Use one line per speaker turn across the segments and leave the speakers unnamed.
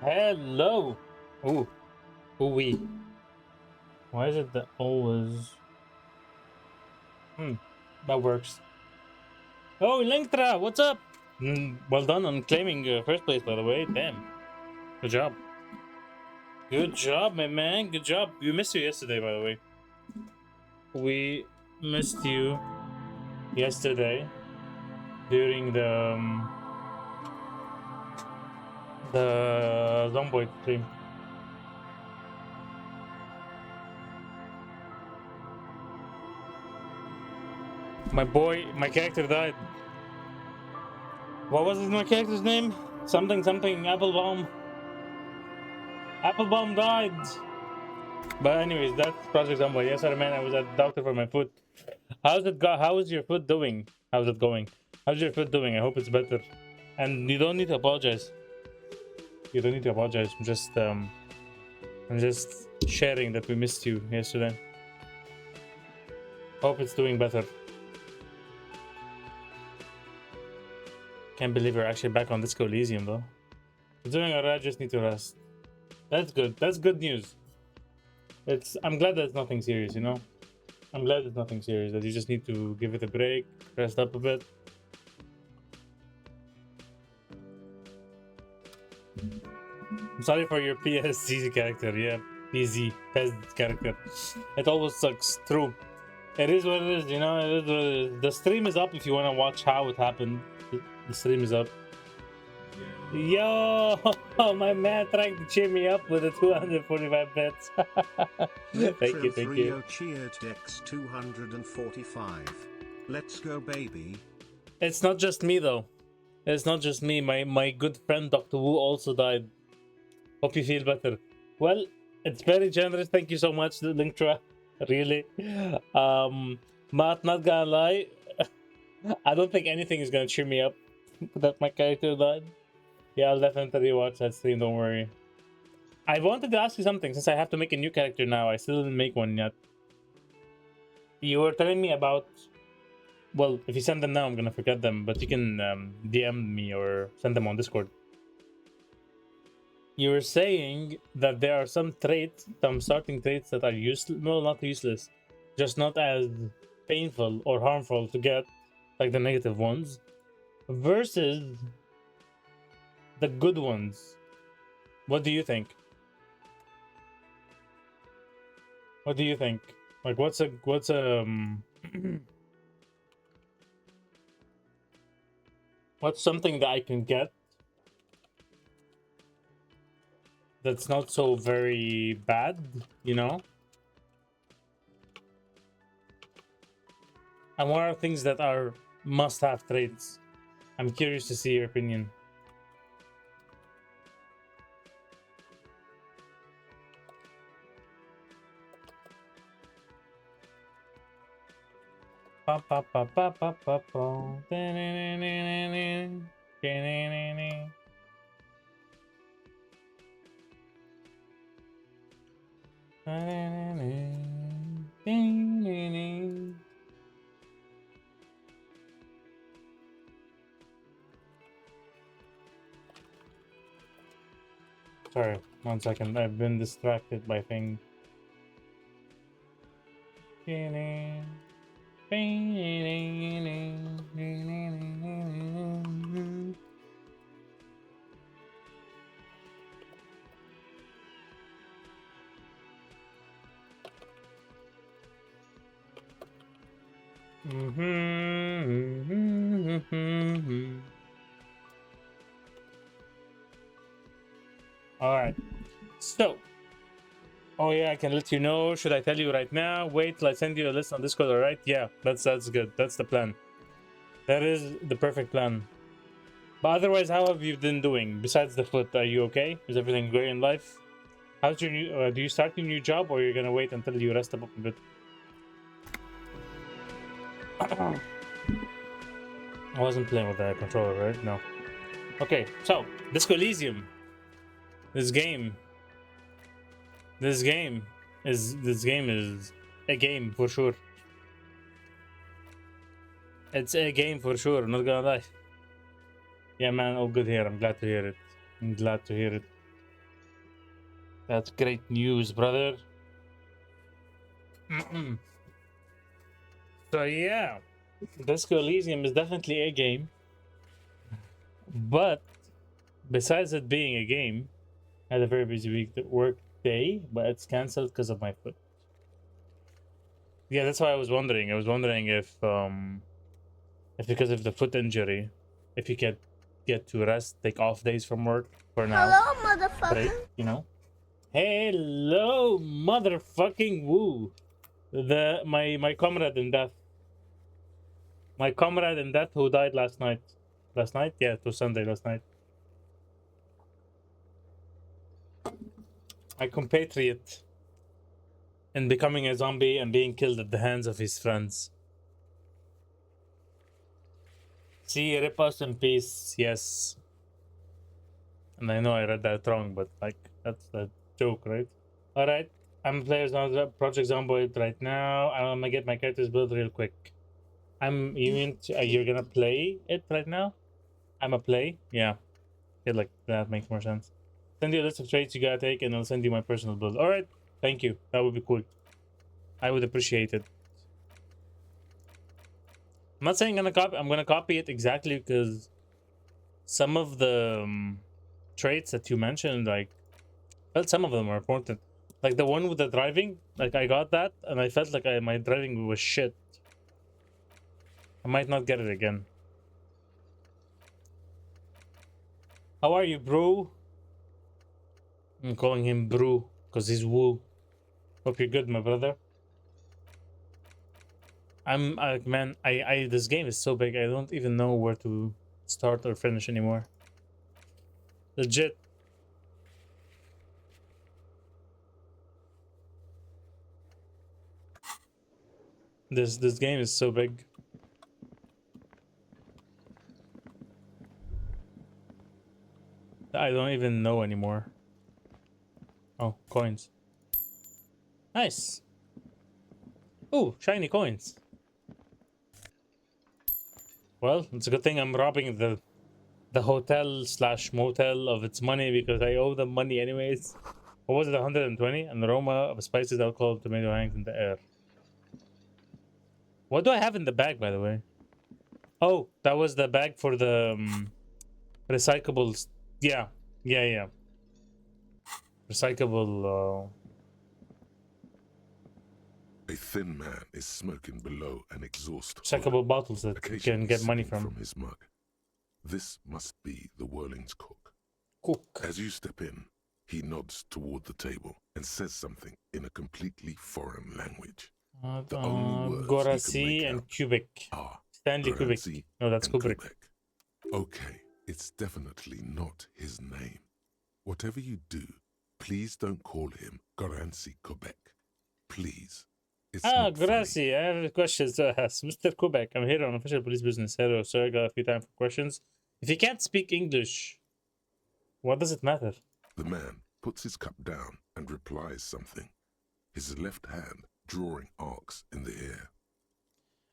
Hello. Ooh, ooh wee. Why is it that always? Hmm, that works. Oh, Linktra, what's up? Well done on claiming first place, by the way. Damn, good job. Good job, my man. Good job. We missed you yesterday, by the way. We missed you yesterday during the Zomboid stream. My boy, my character died. What was my character's name? Something something Applebaum. Applebaum died. But anyways, that's Project Zomboid. Yes, sir, man. I was at the doctor for my foot. How's it go? How is your foot doing? How's it going? How's your foot doing? I hope it's better. And you don't need to apologize. You don't need to apologize. I'm just sharing that we missed you yesterday. Hope it's doing better. Can't believe we're actually back on Disco Elysium though. It's doing alright, just need to rest. That's good. That's good news. I'm glad that it's nothing serious, you know? I'm glad it's nothing serious, that you just need to give it a break, rest up a bit. I'm sorry for your PSZ character, yeah. PZ, PEZ character. It always sucks. True. It is what it is, you know? It is what it is. The stream is up if you want to watch how it happened. The stream is up. Yo, my man trying to cheer me up with the 245 bits. Thank you, thank you.
Cheered X 245. Let's go, baby.
It's not just me though. It's not just me. My good friend Dr. Wu also died. Hope you feel better. Well, it's very generous. Thank you so much, Linktra. Really. Matt, not gonna lie. I don't think anything is gonna cheer me up that my character died. Yeah, I'll definitely watch that stream, don't worry. I wanted to ask you something, since I have to make a new character now. I still didn't make one yet. You were telling me about... Well, if you send them now, I'm gonna forget them, but you can DM me or send them on Discord. You were saying that there are some traits, some starting traits that are useless. No, not useless. Just not as painful or harmful to get, like the negative ones, versus the good ones. What do you think? What do you think? Like, what's what's something that I can get that's not so very bad, you know? And what are things that are must-have traits? I'm curious to see your opinion. Sorry, 1 second. I've been distracted by things. All right. So, oh yeah, I can let you know. Should I tell you right now? Wait till I send you a list on Discord. All right? Yeah, that's good. That's the plan. That is the perfect plan. But otherwise, how have you been doing? Besides the foot, are you okay? Is everything great in life? How's your new? Do you start your new job, or you're gonna wait until you rest up a bit? I wasn't playing with that controller, right? No. Okay, so Disco Elysium. This game is a game for sure. It's a game for sure, not gonna lie. Yeah, man, all good here. I'm glad to hear it. I'm glad to hear it. That's great news, brother. So yeah, Disco Elysium is definitely a game, but besides it being a game, I had a very busy work day, but it's cancelled because of my foot. Yeah, that's why I was wondering. I was wondering if because of the foot injury, if you can get to rest, take off days from work for now.
Hello, motherfucker.
Break, you know. Hello, motherfucking woo. My comrade in death. My comrade in death who died last night. Last night? Yeah, it was Sunday last night. My compatriot in becoming a zombie and being killed at the hands of his friends. See, rip us in peace, yes. And I know I read that wrong, but like, that's a joke, right? Alright, I'm players on Project Zomboid right now. I'm gonna get my characters built real quick. You're gonna play it right now? I'm a play? Yeah. Yeah, like, that makes more sense. Send you a list of traits you gotta take, and I'll send you my personal build. Alright, thank you. That would be cool. I would appreciate it. I'm not saying I'm gonna copy it exactly because some of the traits that you mentioned, like, well, some of them are important. Like the one with the driving, like I got that, and I felt like my driving was shit. I might not get it again. How are you, bro? I'm calling him bro because he's woo. Hope you're good, my brother. I'm man. This game is so big. I don't even know where to start or finish anymore. Legit. This game is so big. I don't even know anymore. Oh, coins. Nice. Ooh, shiny coins. Well, it's a good thing I'm robbing the hotel slash motel of its money because I owe them money anyways. What was it, 120? An aroma of spices, alcohol, tomato hangs in the air. What do I have in the bag, by the way? Oh, that was the bag for the recyclables. Yeah. Recyclable.
A thin man is smoking below an exhaust hood,
Recyclable bottles that you can get money
from his mug. This must be the Whirling's cook. As you step in, he nods toward the table and says something in a completely foreign language. The only words
Gorasi and Kubrick. Stanley Kubrick. No, that's Kubrick.
Okay, it's definitely not his name. Whatever you do, please don't call him Goransi Quebec. Please. It's
Gracie, I have questions to ask. Mr. Quebec, I'm here on official police business. Hello, sir. I got a few time for questions. If you can't speak English, what does it matter?
The man puts his cup down and replies something, his left hand drawing arcs in the air.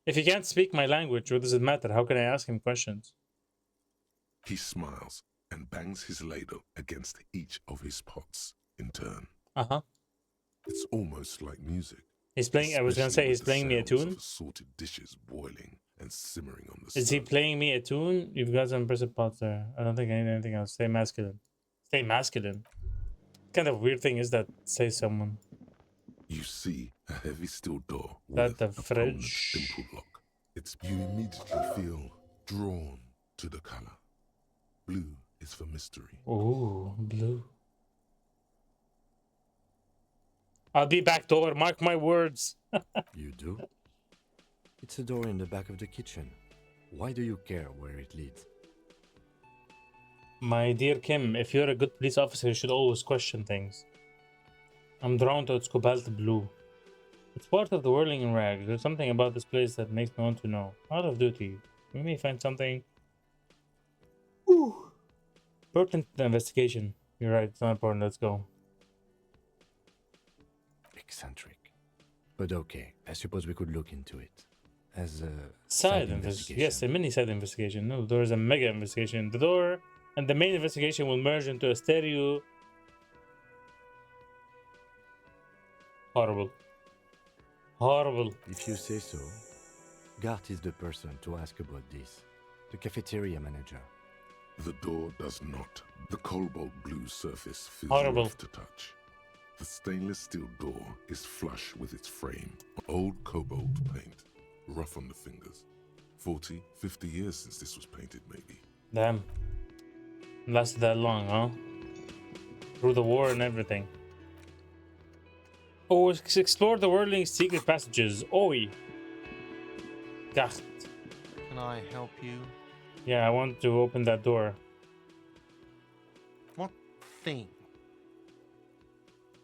If he can't speak my language, what does it matter? How can I ask him questions?
He smiles and bangs his ladle against each of his pots in turn.
Uh-huh.
It's almost like music.
He's playing, I was gonna say he's playing me a tune.
Assorted dishes boiling and simmering on the
Is he playing me a tune? You've got some impressive pots there. I don't think I need anything else. Stay masculine. Stay masculine. What kind of weird thing is that? Say someone.
You see a heavy steel door
with
a
fridge
dimpled lock. You immediately feel drawn to the color. Blue is for mystery.
Ooh, blue. I'll be back door, mark my words.
You do? It's a door in the back of the kitchen. Why do you care where it leads?
My dear Kim, if you're a good police officer, you should always question things. I'm drawn to its cobalt blue. It's part of the whirling in rags. There's something about this place that makes me want to know. Out of duty, we may find something pertinent to the investigation. You're right, it's not important. Let's go.
Eccentric. But okay, I suppose we could look into it. As a
side investigation. Yes, a mini side investigation. No, there is a mega investigation. The door and the main investigation will merge into a stereo Horrible. Horrible.
If you say so, Gart is the person to ask about this. The cafeteria manager.
The door does not. The cobalt blue surface feels
Horrible.
rough to touch. The stainless steel door is flush with its frame. Old cobalt paint, rough on the fingers. 40, 50 years since this was painted, maybe.
Damn. Lasted that long, huh? Through the war and everything. Oh, explore the whirling secret passages. Oi. Gart.
Can I help you?
Yeah, I want to open that door.
What thing?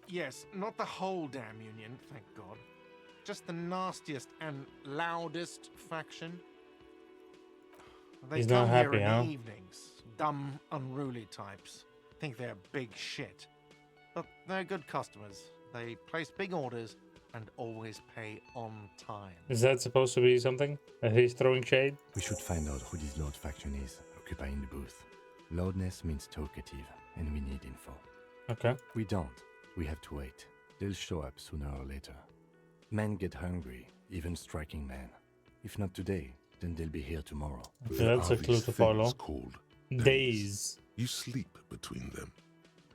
Yes, not the whole damn union, thank God. Just the nastiest and loudest faction. They
He's
come
not happy,
here in
huh?
the evenings. Dumb, unruly types. Think they're big shit. But they're good customers. They place big orders and always pay on time.
Is that supposed to be something? That he's throwing shade?
We should find out who this Lord faction is, occupying the booth. Loudness means talkative, and we need info.
Okay.
We don't. We have to wait. They'll show up sooner or later. Men get hungry, even striking men. If not today, then they'll be here tomorrow.
There
That's
are
a clue
these
to follow.
things called
Days.
You sleep between them.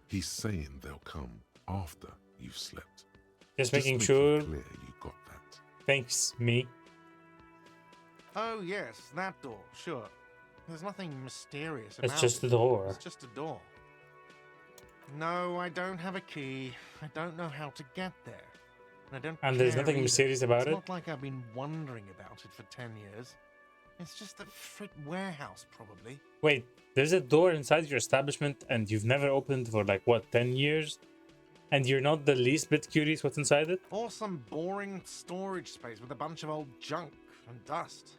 He's saying they'll come after you've slept.
Just
Just
making
make it
sure.
clear you got that.
Thanks, me.
Oh yes, that door, sure. There's nothing mysterious about
It's just
it.
a door.
It's just a door. No, I don't have a key. I don't know how to get there. And I don't
And there's
care
nothing
either.
mysterious about
It's
it?
not like I've been wondering about it for 10 years. It's just a frit warehouse, probably.
Wait, there's a door inside your establishment and you've never opened for like, what, 10 years? And you're not the least bit curious what's inside it?
Or some boring storage space with a bunch of old junk and dust.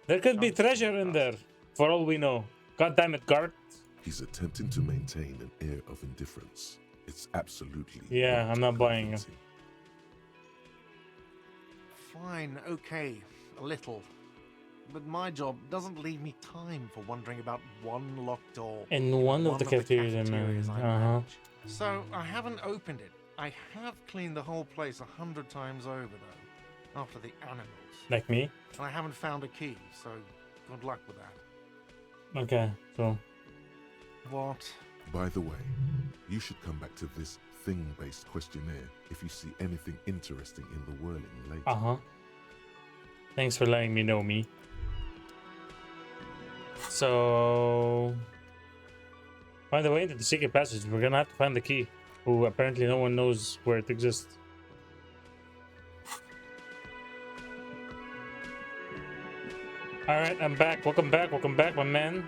There could be
Junk
treasure
and
in
dust.
there, for all we know. God damn it, Gart.
He's attempting to maintain an air of indifference. It's absolutely
Yeah, I'm not buying it.
convincing.
Fine, okay, a little. But my job doesn't leave me time for wondering about one locked door.
In one of the cafeterias, I
cafeterias
mean.
I
Uh-huh.
manage. So I haven't opened it. I have cleaned the whole place 100 times over, though, after the animals.
Like me?
And I haven't found a key, so good luck with that.
Okay, so.
What?
By the way, you should come back to this thing-based questionnaire if you see anything interesting in the whirling later.
Uh-huh. Thanks for letting me know, me. So... By the way, into the secret passage, we're gonna have to find the key. Who apparently no one knows where it exists. Alright, I'm back. Welcome back, my man.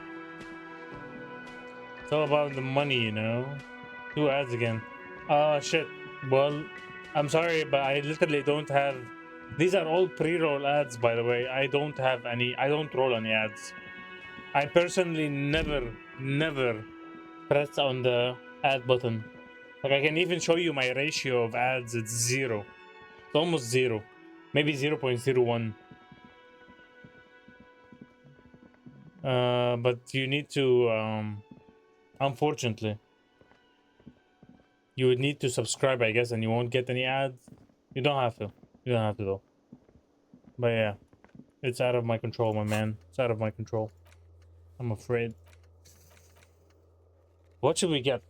It's all about the money, you know. 2 ads again. Shit. Well, I'm sorry, but I literally don't have... These are all pre-roll ads, by the way. I don't have any... I don't roll any ads. I personally never press on the ad button. Like, I can even show you my ratio of ads. It's 0. It's almost 0. Maybe 0.01. But you need to, unfortunately, you would need to subscribe, I guess, and you won't get any ads. You don't have to. You don't have to, though. But yeah, it's out of my control, my man. It's out of my control. I'm afraid. What should we get?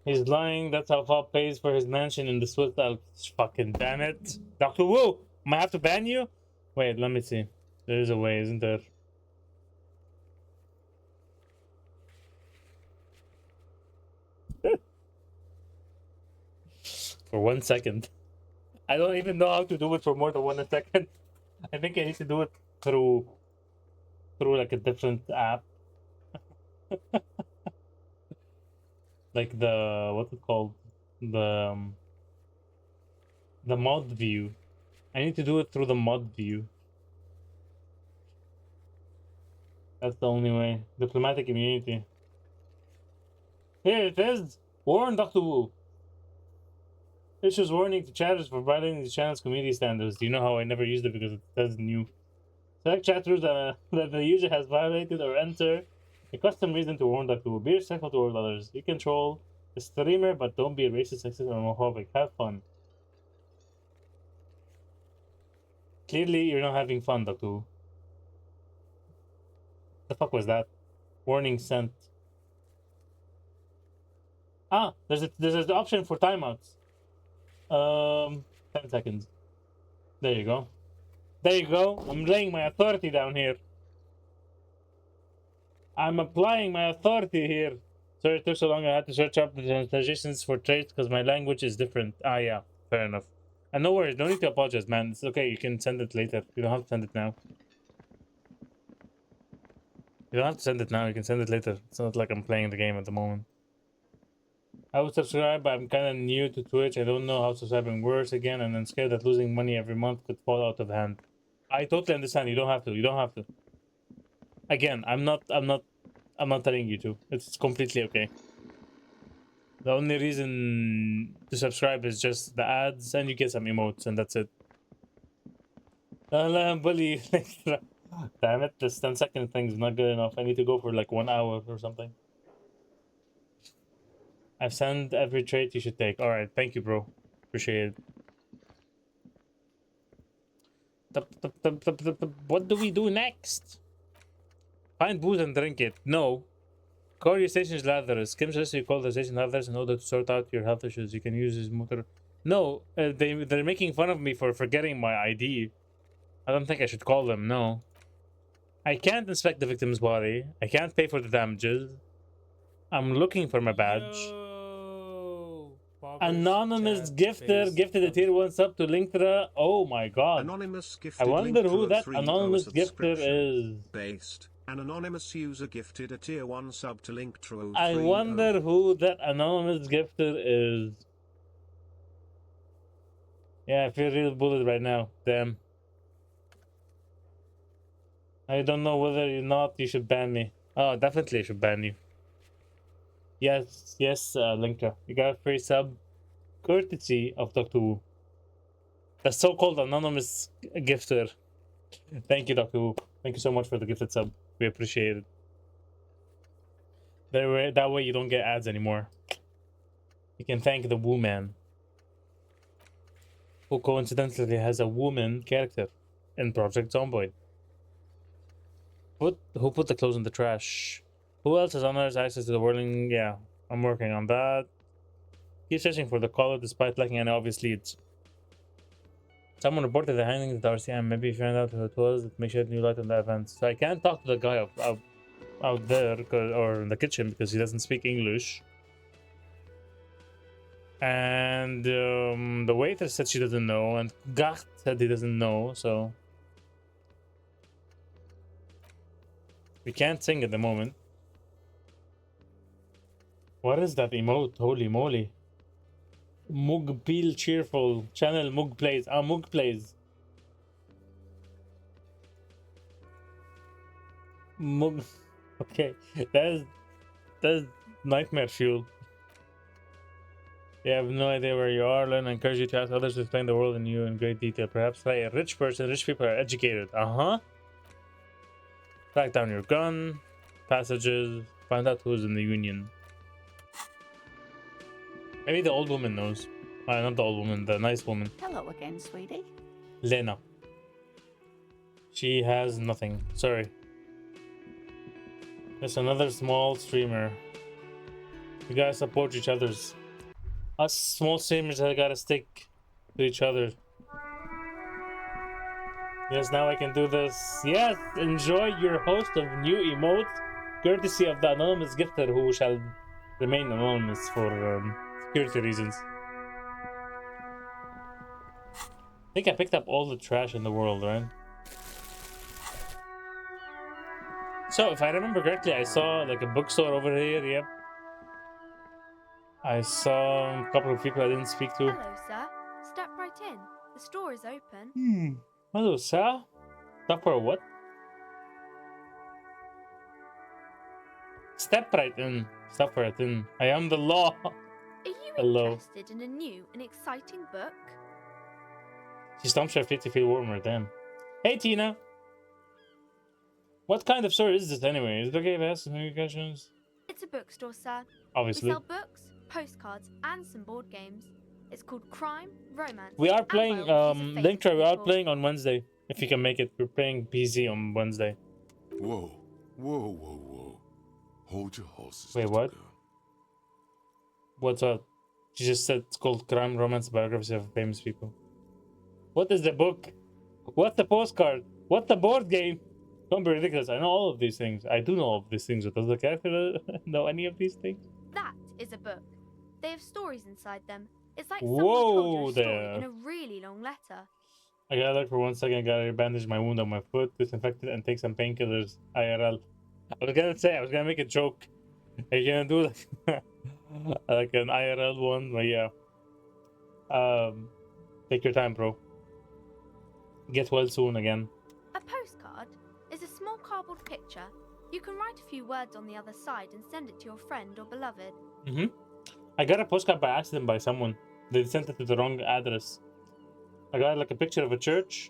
He's lying. That's how Fob pays for his mansion in the Swiss Alps. Fucking damn it. Dr. Wu, am I have to ban you? Wait, let me see. There is a way, isn't there? For 1 second. I don't even know how to do it for more than 1 second. I think I need to do it through like a different app. Like the what's it called? The mod view. I need to do it through the mod view. That's the only way. Diplomatic immunity. Here it is. Warn Dr. Wu. Issues warning to chatters for violating the channel's community standards. Do you know how I never used it because it says new? Select chat rules that the user has violated or enter a custom reason to warn Dr. Wu. Be respectful toward others. You control the streamer, but don't be racist, sexist, or homophobic. Have fun. Clearly, you're not having fun, Doctor Who. The fuck was that? Warning sent. Ah, there's an option for timeouts. 10 seconds. There you go. There you go. I'm laying my authority down here. I'm applying my authority here. Sorry it took so long. I had to search up the translations for traits because my language is different. Ah, yeah. Fair enough. And no worries. No need to apologize, man. It's okay. You can send it later. You don't have to send it now. You don't have to send it now. You can send it later. It's not like I'm playing the game at the moment. I would subscribe, but I'm kind of new to Twitch. I don't know how subscribing works again, and I'm scared that losing money every month could fall out of hand. I totally understand. You don't have to. You don't have to. Again, I'm not telling you to. It's completely okay. The only reason to subscribe is just the ads, and you get some emotes, and that's it. Bully. Damn it, this 10-second thing is not good enough. I need to go for like 1 hour or something. I've sent every trait you should take. Alright, thank you, bro. Appreciate it. What do we do next? Find booze and drink it. No. Call your station's ladders. Kim says you call the station ladders in order to sort out your health issues. You can use his motor. No, they're making fun of me for forgetting my ID. I don't think I should call them, no. I can't inspect the victim's body. I can't pay for the damages. I'm looking for my badge. Anonymous gifter gifted a tier 1 sub to Linktra. Oh my god.
Anonymous gifted
I wonder who
Linktra
that
3
anonymous gifter
subscription.
is.
Based. An anonymous user gifted a tier 1 sub to Linktra.
I wonder who that anonymous gifter is. Yeah, I feel real bullied right now. Damn. I don't know whether or not you should ban me. Oh, definitely I should ban you. Yes, Linktra. You got a free sub courtesy of Doctor Who. The so-called anonymous gifter. Thank you, Doctor Who. Thank you so much for the gifted sub. We appreciate it. That way you don't get ads anymore. You can thank the Woo Man, who coincidentally has a woman character in Project Zomboid. Who put the clothes in the trash? Who else has unauthorized access to the whirling? Yeah, I'm working on that. Keep searching for the caller despite lacking any obvious leads. Someone reported the hanging of the RCM. Maybe you find out who it was. Make sure new light on the event. So I can't talk to the guy out there or in the kitchen because he doesn't speak English. And the waiter said she doesn't know, and Gart said he doesn't know. So we can't sing at the moment. What is that emote? Holy moly. Mug Peel Cheerful. Channel Mug Plays. Ah, Mug Plays. Mug. Okay. That's nightmare fuel. You have no idea where you are. Learn. I encourage you to ask others to explain the world and you in great detail. Perhaps try a rich person. Rich people are educated. Track down your gun. Passages. Find out who's in the union. Maybe the old woman knows. Not the old woman, the nice woman.
Hello again, sweetie.
Lena. She has nothing. Sorry. There's another small streamer. You gotta support each other's. Us small streamers that gotta stick to each other. Yes, now I can do this. Yes, enjoy your host of new emotes, courtesy of the anonymous gifter who shall remain anonymous for security reasons. I think I picked up all the trash in the world, right? So, if I remember correctly, I saw like a bookstore over here, yep. I saw a couple of people I didn't speak to.
Hello, sir. Step right in. The store is open.
Hello, sir. Stop for what? Step right in. Step right in. I am the law.
Are you
Hello.
interested in a new and exciting book?
She stomps her feet to feel warmer, damn. Hey, Tina. What kind of store is this anyway? Is it okay if I ask any questions?
It's a bookstore, sir.
Obviously.
We sell books, postcards, and some board games. It's called Crime, Romance.
We are
and
playing,
Biographies of famous
Linktra, we are
people.
playing on Wednesday. If you can make it, we're playing PC on Wednesday.
Whoa, whoa, whoa, whoa. Hold your horses,
Wait,
little
what?
girl.
What's up? She just said it's called Crime Romance Biographies of Famous People. What is the book? What's the postcard? What's the board game? Don't be ridiculous. I know all of these things. I do know all of these things, but does the character know any of these things?
That is a book. They have stories inside them. It's like
Whoa
someone told you a story
there.
in a really long letter.
I gotta look for 1 second. I gotta bandage my wound on my foot, disinfect it, and take some painkillers. IRL. I was gonna make a joke. Are you gonna do like, like an IRL one? But yeah. Take your time, bro. Get well soon again.
A postcard is a small cardboard picture. You can write a few words on the other side and send it to your friend or beloved.
I got a postcard by accident by someone. They sent it to the wrong address. I got like a picture of a church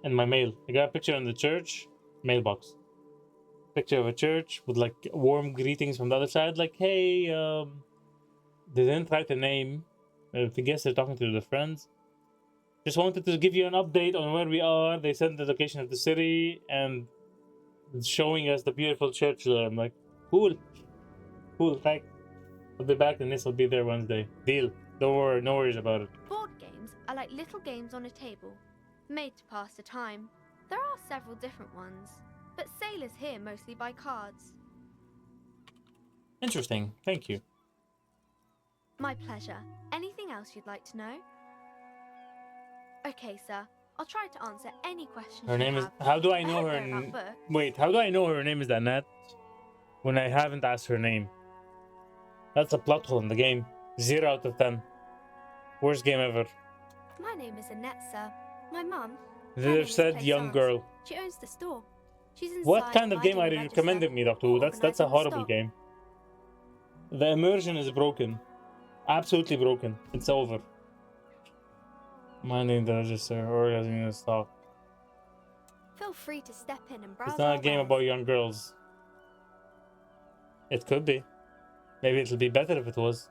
in my mail. I got a picture in the church mailbox. Picture of a church with like warm greetings from the other side. Like, hey, they didn't write a name. I guess they're talking to their friends. Just wanted to give you an update on where we are. They sent the location of the city and showing us the beautiful church there. I'm like, cool. Cool, thanks. I'll be back and this will be there Wednesday. Deal. Don't worry, no worries about it.
Board games are like little games on a table, made to pass the time. There are several different ones, but sailors here mostly buy cards.
Interesting. Thank you.
My pleasure. Anything else you'd like to know? Okay, sir. I'll try to answer any questions
Her
you
name is.
have.
How do I know
don't
her?
know about books.
Wait, how do I know her name is Annette when I haven't asked her name? That's a plot hole in the game. 0 out of 10. Worst game ever.
My name is Annette, sir. My mum. her
They
name
have
is
said young
Plaisance.
girl.
She owns the store. She's inside.
What kind of game are
hiding
you
the register
recommending me, Doctor Who?
or
That's a
organising the
horrible
stock.
game. The immersion is broken. Absolutely broken. It's over. Minding the register, organizing the stock.
Feel free to step in and browse
It's not
our
a game
wares.
about young girls. It could be. Maybe it'll be better if it was.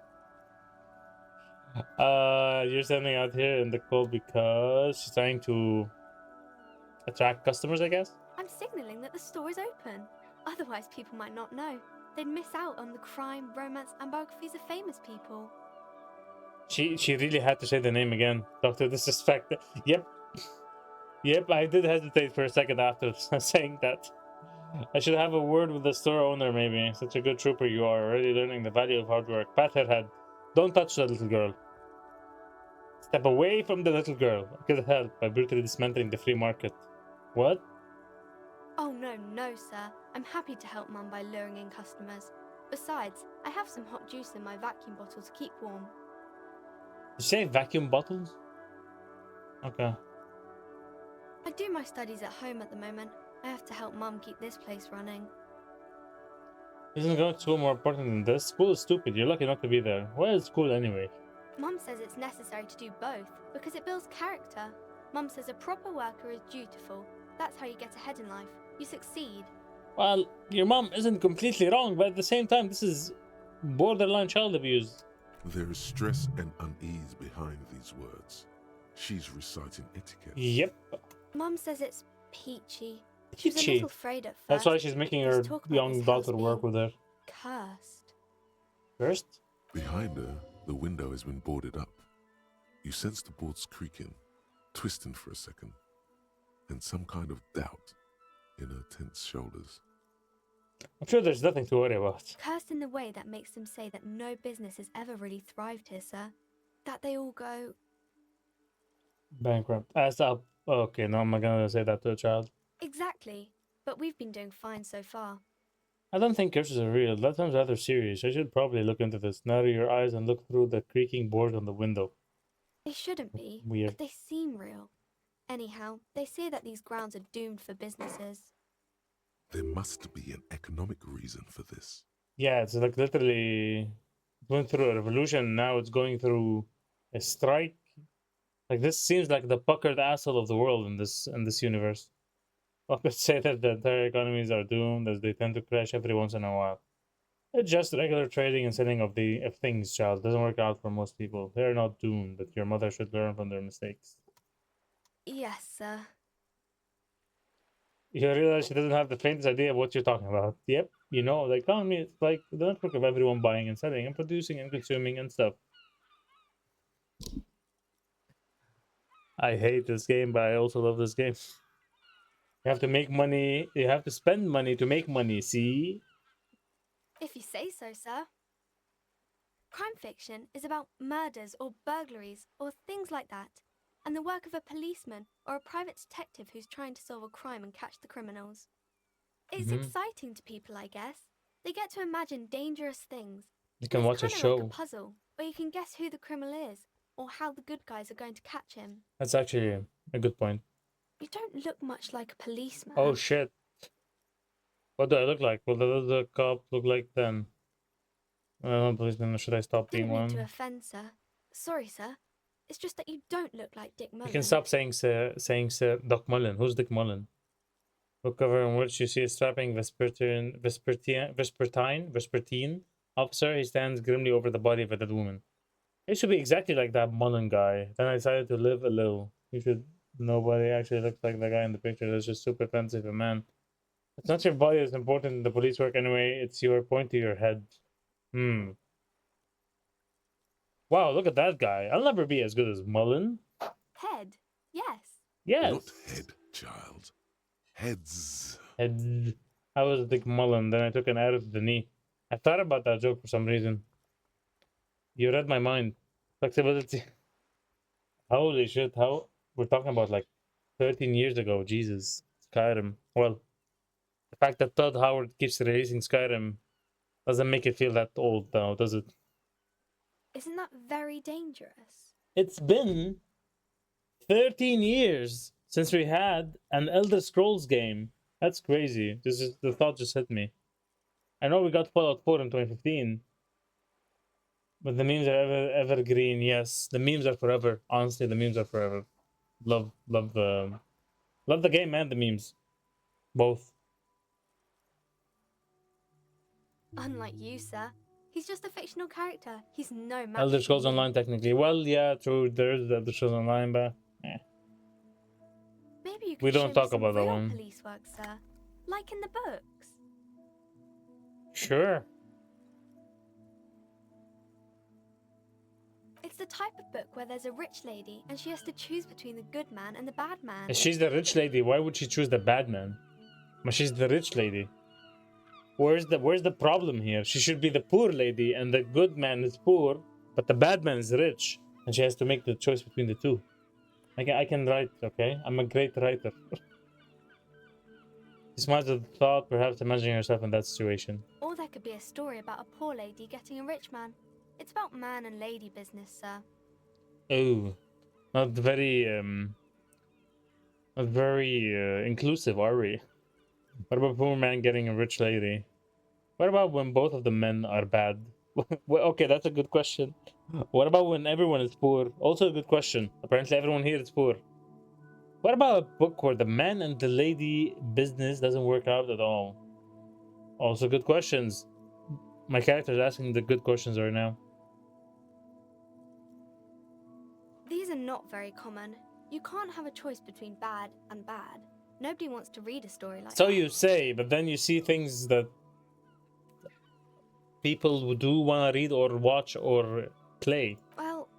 You're sending out here in the call because she's trying to attract customers, I guess.
I'm signaling that the store is open. Otherwise, people might not know. They'd miss out on the crime, romance, and biographies of famous people.
She really had to say the name again. Dr. Disrespect. Yep. Yep, I did hesitate for a second after saying that. I should have a word with the store owner, maybe. Such a good trooper you are, already learning the value of hard work. Pat her head. Don't touch the little girl. Step away from the little girl. I could help by brutally dismantling the flea market. What?
Oh, no, sir. I'm happy to help Mum by luring in customers. Besides, I have some hot juice in my vacuum bottle to keep warm.
Did you say vacuum bottles? Okay.
I do my studies at home at the moment. I have to help Mum keep this place running.
Isn't going to school more important than this? School is stupid. You're lucky not to be there. Where is school anyway?
Mum says it's necessary to do both because it builds character. Mum says a proper worker is dutiful. That's how you get ahead in life. You succeed.
Well, your mom isn't completely wrong, but at the same time, this is borderline child abuse.
There is stress and unease behind these words. She's reciting etiquette.
Yep.
Mum says it's peachy. She was a
Peachy.
little afraid at first.
That's why she's making her
Let's talk about
young
this house
daughter work
being
with her.
Cursed.
First?
Behind her, the window has been boarded up. You sense the boards creaking, twisting for a second, and some kind of doubt in her tense shoulders.
I'm sure there's nothing to worry about.
Cursed in the way that makes them say that no business has ever really thrived here, sir. That they all go,
Bankrupt. Ass up. Okay, no, I'm not gonna say that to a child.
exactly. But we've been doing fine so far.
I don't think curses are real. That sounds rather serious. I should probably look into this. Narrow your eyes and look through the creaking board on the window.
They shouldn't be,
Weird.
but they seem real. Anyhow, they say that these grounds are doomed for businesses.
There must be an economic reason for this.
Yeah, it's like literally it went through a revolution. Now it's going through a strike. Like this seems like the puckered asshole of the world in this universe. I could say that the entire economies are doomed as they tend to crash every once in a while. It's just regular trading and selling of things, child. Doesn't work out for most people. They're not doomed, but your mother should learn from their mistakes.
Yes, sir.
You realize she doesn't have the faintest idea of what you're talking about. Yep, you know, the economy is like the network of everyone buying and selling and producing and consuming and stuff. I hate this game, but I also love this game. You have to make money. You have to spend money to make money. See?
If you say so, sir. Crime fiction is about murders or burglaries or things like that, and the work of a policeman or a private detective who's trying to solve a crime and catch the criminals. It's exciting to people, I guess. They get to imagine dangerous things.
You can watch a
It's kind of
show.
like a puzzle, where you can guess who the criminal is or how the good guys are going to catch him.
That's actually a good point.
You don't look much like a policeman.
Oh shit! What do I look like? What does the cop look like then? Policeman, should I stop being
Didn't mean to
one?
offend, sir. Sorry, sir. It's just that you don't look like Dick Mullen.
You can stop saying Sir Doc Mullen. Who's Dick Mullen? Book cover in which you see a strapping Vespertine officer. He stands grimly over the body of a dead woman. It should be exactly like that Mullen guy. Then I decided to live a little. You should. Nobody actually looks like the guy in the picture. That's just super offensive, a man. It's not your body that's important in the police work anyway. It's your point to your head. Wow, look at that guy. I'll never be as good as Mullen.
Head? Yes.
Yes.
Not head, child. Heads.
Head. I was Dick Mullen. Then I took an arrow to the knee. I thought about that joke for some reason. You read my mind. Flexibility. Holy shit. How? We're talking about like 13 years ago. Jesus. Skyrim. Well, the fact that Todd Howard keeps releasing Skyrim doesn't make it feel that old now, does it?
Isn't that very dangerous?
It's been 13 years since we had an Elder Scrolls game. That's crazy. The thought just hit me. I know we got Fallout 4 in 2015, but the memes are evergreen. Yes, the memes are forever. Honestly, the memes are forever. Love the game and the memes, both.
Unlike you, sir. He's just a fictional character. He's no match.
Elder
for
Scrolls
you.
Online, technically. Well, yeah, true. There's the Elder Scrolls Online, but
Maybe you could
we
show
don't
me
talk
some
about that
real
one.
police work, sir. Like in the books.
Sure.
It's the type of book where there's a rich lady and she has to choose between the good man and the bad man.
If she's the rich lady, why would she choose the bad man? But she's the rich lady. Where's the problem here? She should be the poor lady, and the good man is poor, but the bad man is rich, and she has to make the choice between the two. I can write, okay? I'm a great writer. She smiles at the thought, perhaps imagining herself in that situation.
Or there could be a story about a poor lady getting a rich man. It's about man and lady business, sir.
Oh, not very inclusive, are we? What about a poor man getting a rich lady? What about when both of the men are bad? Well, okay, that's a good question. What about when everyone is poor? Also a good question. Apparently everyone here is poor. What about a book where the man and the lady business doesn't work out at all? Also good questions. My character is asking the good questions right now.
These are not very common. You can't have a choice between bad and bad. Nobody wants to read a story like
So
that.
you say, but then you see things that people do want to read or watch or play.
Well,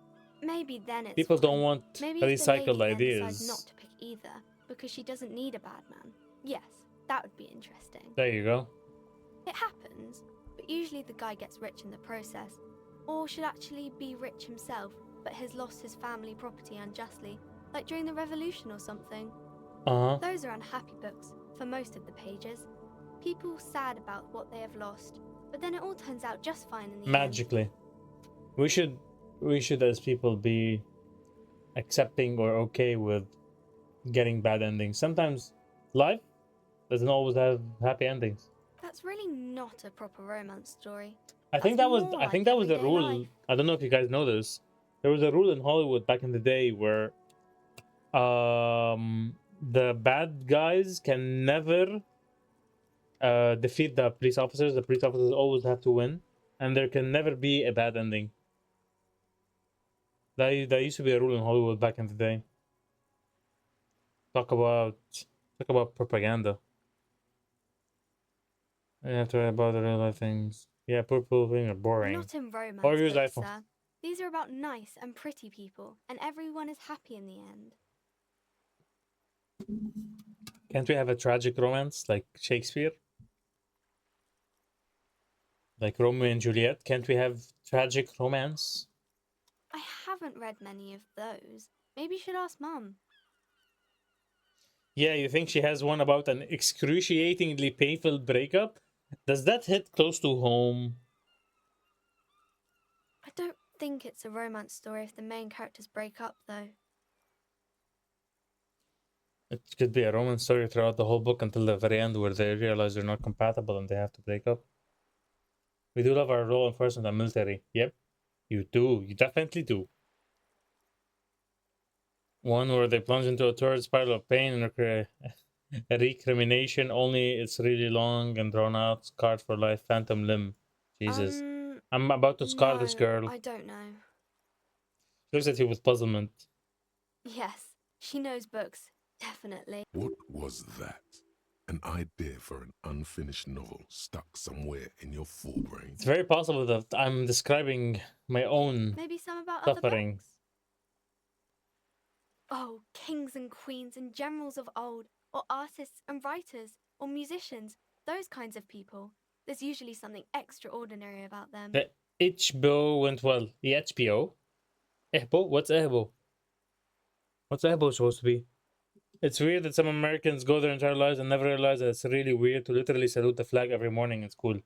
maybe then it's
People don't
fine.
want
Maybe if the
recycled
lady then decides
ideas.
not to pick either because she doesn't need a bad man. Yes, that would be interesting.
There you go.
It happens, but usually the guy gets rich in the process, or should actually be rich himself, but has lost his family property unjustly, like during the revolution or something. Those are unhappy books for most of the pages. People sad about what they have lost, but then it all turns out just fine in the
Magically. We should as people be accepting or okay with getting bad endings. Sometimes life doesn't always have happy endings.
That's really not a proper romance story.
I think
That's
that was
more
I
like
think that was the
everyday
rule.
life.
I don't know if you guys know this. There was a rule in Hollywood back in the day where the bad guys can never defeat the police officers. The police officers always have to win, and there can never be a bad ending. That used to be a rule in Hollywood back in the day. Talk about propaganda. I have to write about the real life things. Yeah, purple thing are
We're
boring.
not in romance
Or use
books,
iPhone.
sir. These are about nice and pretty people, and everyone is happy in the end.
Can't we have a tragic romance like Shakespeare? Like Romeo and Juliet? Can't we have tragic romance?
I haven't read many of those. Maybe you should ask Mum.
Yeah, you think she has one about an excruciatingly painful breakup? Does that hit close to home?
I don't think it's a romance story if the main characters break up, though.
It could be a romance story throughout the whole book until the very end where they realize they're not compatible and they have to break up. We do love our law enforcement and military. Yep, you do. You definitely do. One where they plunge into a torrid spiral of pain and a recrimination, only it's really long and drawn out, scarred for life, phantom limb. Jesus. I'm about to scar this
No,
girl.
I don't know.
She looks at you with puzzlement.
Yes, she knows books. Definitely.
What was that? An idea for an unfinished novel stuck somewhere in your forebrain.
It's very possible that I'm describing my own
Maybe some about
suffering.
other books. Oh, kings and queens and generals of old, or artists and writers, or musicians, those kinds of people. There's usually something extraordinary about them.
The HBO went well. The HBO? Ehbo? What's Ehbo? What's Ehbo supposed to be? It's weird that some Americans go their entire lives and never realize that it's really weird to literally salute the flag every morning in school.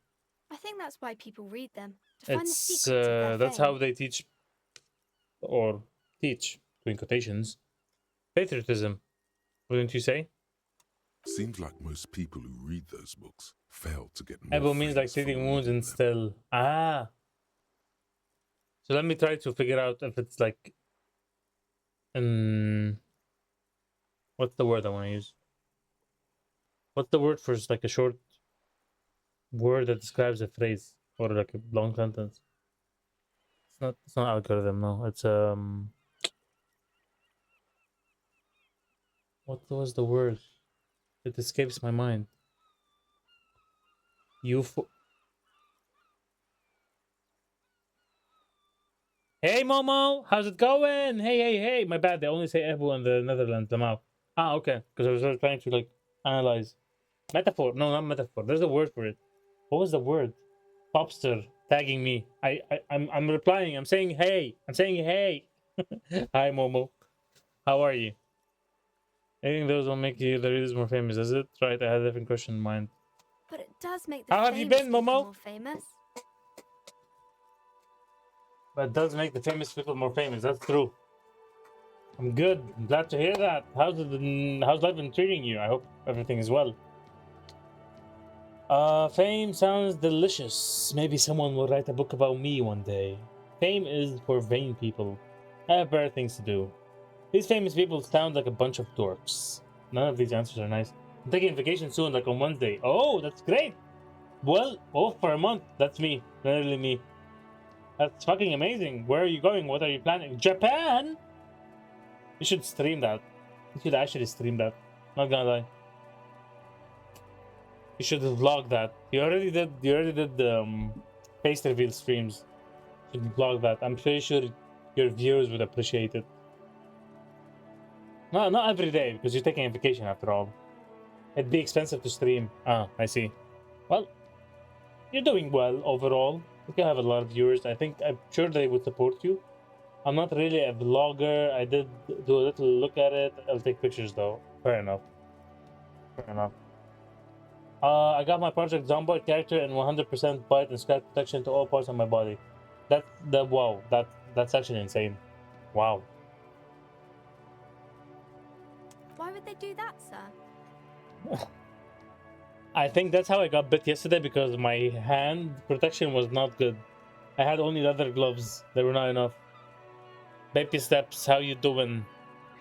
I think that's why people read them, to find the
It's
secrets of their
that's
fame.
how they teach, or teach, between quotations, patriotism. Wouldn't you say?
Seems like most people who read those books fail to get more
Ehbo means like
famous for
treating wounds
reading
and
them.
still. Ah. So let me try to figure out if it's like, what's the word I want to use? What's the word for like a short word that describes a phrase or like a long sentence? It's not algorithm, no. It's what was the word? It escapes my mind. Hey Momo, how's it going? Hey. My bad. They only say Ebu in the Netherlands. Lamau. Ah, okay. Because I was trying to like analyze metaphor. No, not metaphor. There's a word for it. What was the word? Popster tagging me. I'm replying. I'm saying hey. Hi Momo. How are you? I think those will make you the readers more famous. Is it right? I had a different question in mind.
But it does make the
How have you
famous
been,
people
Momo?
more famous.
But it does make the famous people more famous. That's true. I'm good. I'm glad to hear that. How's life been treating you? I hope everything is well. Fame sounds delicious. Maybe someone will write a book about me one day. Fame is for vain people. I have better things to do. These famous people sound like a bunch of dorks. None of these answers are nice. I'm taking vacation soon, like on Wednesday. Oh, that's great. Well, for a month. That's me. Literally me. That's fucking amazing. Where are you going? What are you planning? Japan? You should stream that. You should actually stream that. Not gonna lie. You should vlog that. You already did face reveal streams. You should vlog that. I'm pretty sure your viewers would appreciate it. No, not every day, because you're taking a vacation after all. It'd be expensive to stream. Ah, I see. Well, you're doing well overall. You have a lot of viewers. I'm sure they would support you. I'm not really a vlogger. I did do a little look at it. I'll take pictures though. Fair enough. I got my Project Zomboid character and 100% bite and scratch protection to all parts of my body. Wow. That's actually insane. Wow.
Why would they do that, sir?
I think that's how I got bit yesterday because my hand protection was not good. I had only leather gloves. They were not enough. Baby steps, how you doing?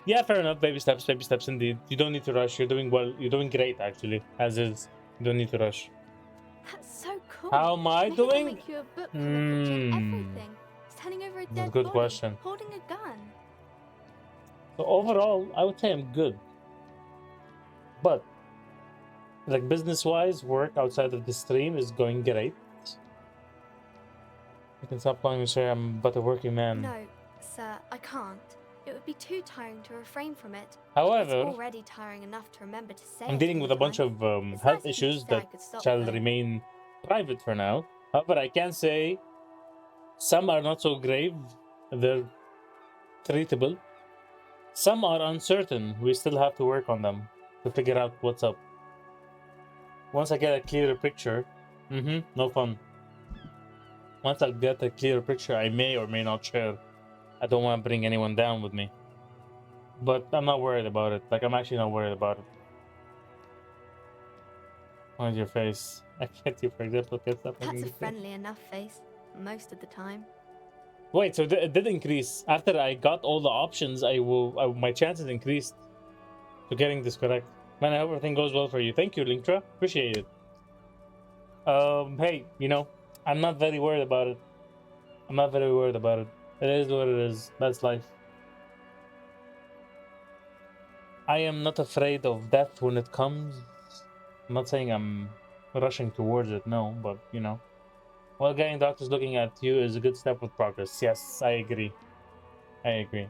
Yeah, fair enough. Baby steps indeed. You don't need to rush. You're doing well. You're doing great, actually, as is. You don't need to rush.
That's so cool.
How am I
Maybe they'll
doing?
make you a book featuring everything. Standing over a
That's a
dead
good
body,
question.
holding a gun.
So overall, I would say I'm good. But like business-wise, work outside of the stream is going great. You can stop calling me sir, I'm but a working man.
No, sir, I can't. It would be too tiring to refrain from it. It's
However,
already tiring enough to remember to say
I'm
it
dealing
all
with
the
a bunch
time.
of
It's
health
nice of you to
issues
say I
that
could stop,
shall
though.
remain private for now. However, I can say some are not so grave, they're treatable. Some are uncertain, we still have to work on them to figure out what's up. Once I get a clearer picture, no fun. Once I get a clearer picture, I may or may not share. I don't want to bring anyone down with me. But I'm not worried about it. Like, I'm actually not worried about it. How's your face? I can't see, for example, can't stop
That's
making
a
this face.
friendly enough face, most of the time.
Wait, so it did increase. After I got all the options, my chances increased to getting this correct. Man, I hope everything goes well for you. Thank you, Linktra. Appreciate it. Hey, you know, I'm not very worried about it. I'm not very worried about it. It is what it is. That's life. I am not afraid of death when it comes. I'm not saying I'm rushing towards it, no, but you know. Well, getting doctors looking at you is a good step with progress. Yes, I agree. I agree.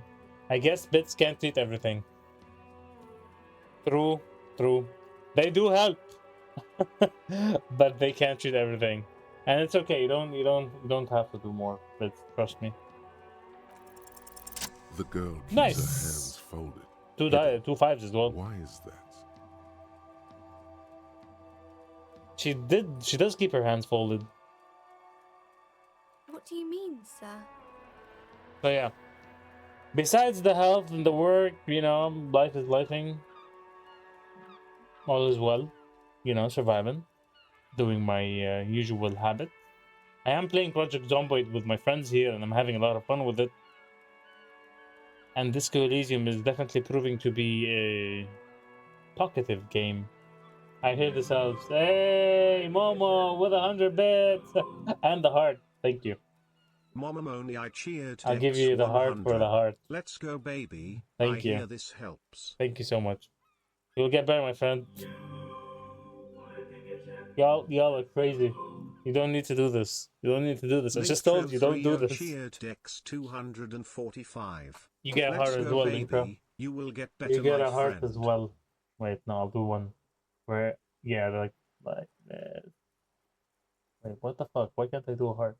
I guess bits can't treat everything. True, true. They do help, but they can't treat everything, and it's okay. You don't have to do more. But trust me.
The girl keeps
Nice.
her hands folded.
Two fives as well.
Why is that?
She does keep her hands folded.
What do you mean, sir?
So yeah. Besides the health and the work, you know, life is lifing. All is well. You know, surviving. Doing my usual habit. I am playing Project Zomboid with my friends here, and I'm having a lot of fun with it. And Disco Elysium is definitely proving to be a talkative game. I hear the sounds. Hey, Momo with 100 bits and the heart. Thank you.
Momomoni, I cheered.
I'll give you the heart for the heart.
Let's go, baby.
Thank you.
Hear this helps.
Thank you so much. You'll get better, my friend. Y'all are crazy. You don't need to do this. You don't need to do this. I just told you, don't do this.
Cheered Dex 245.
You get a heart as well, Linkra.
You will get better,
You get
my
a heart
friend.
as well. Wait, no, I'll do one. Where, yeah, like this. Wait, what the fuck? Why can't I do a heart?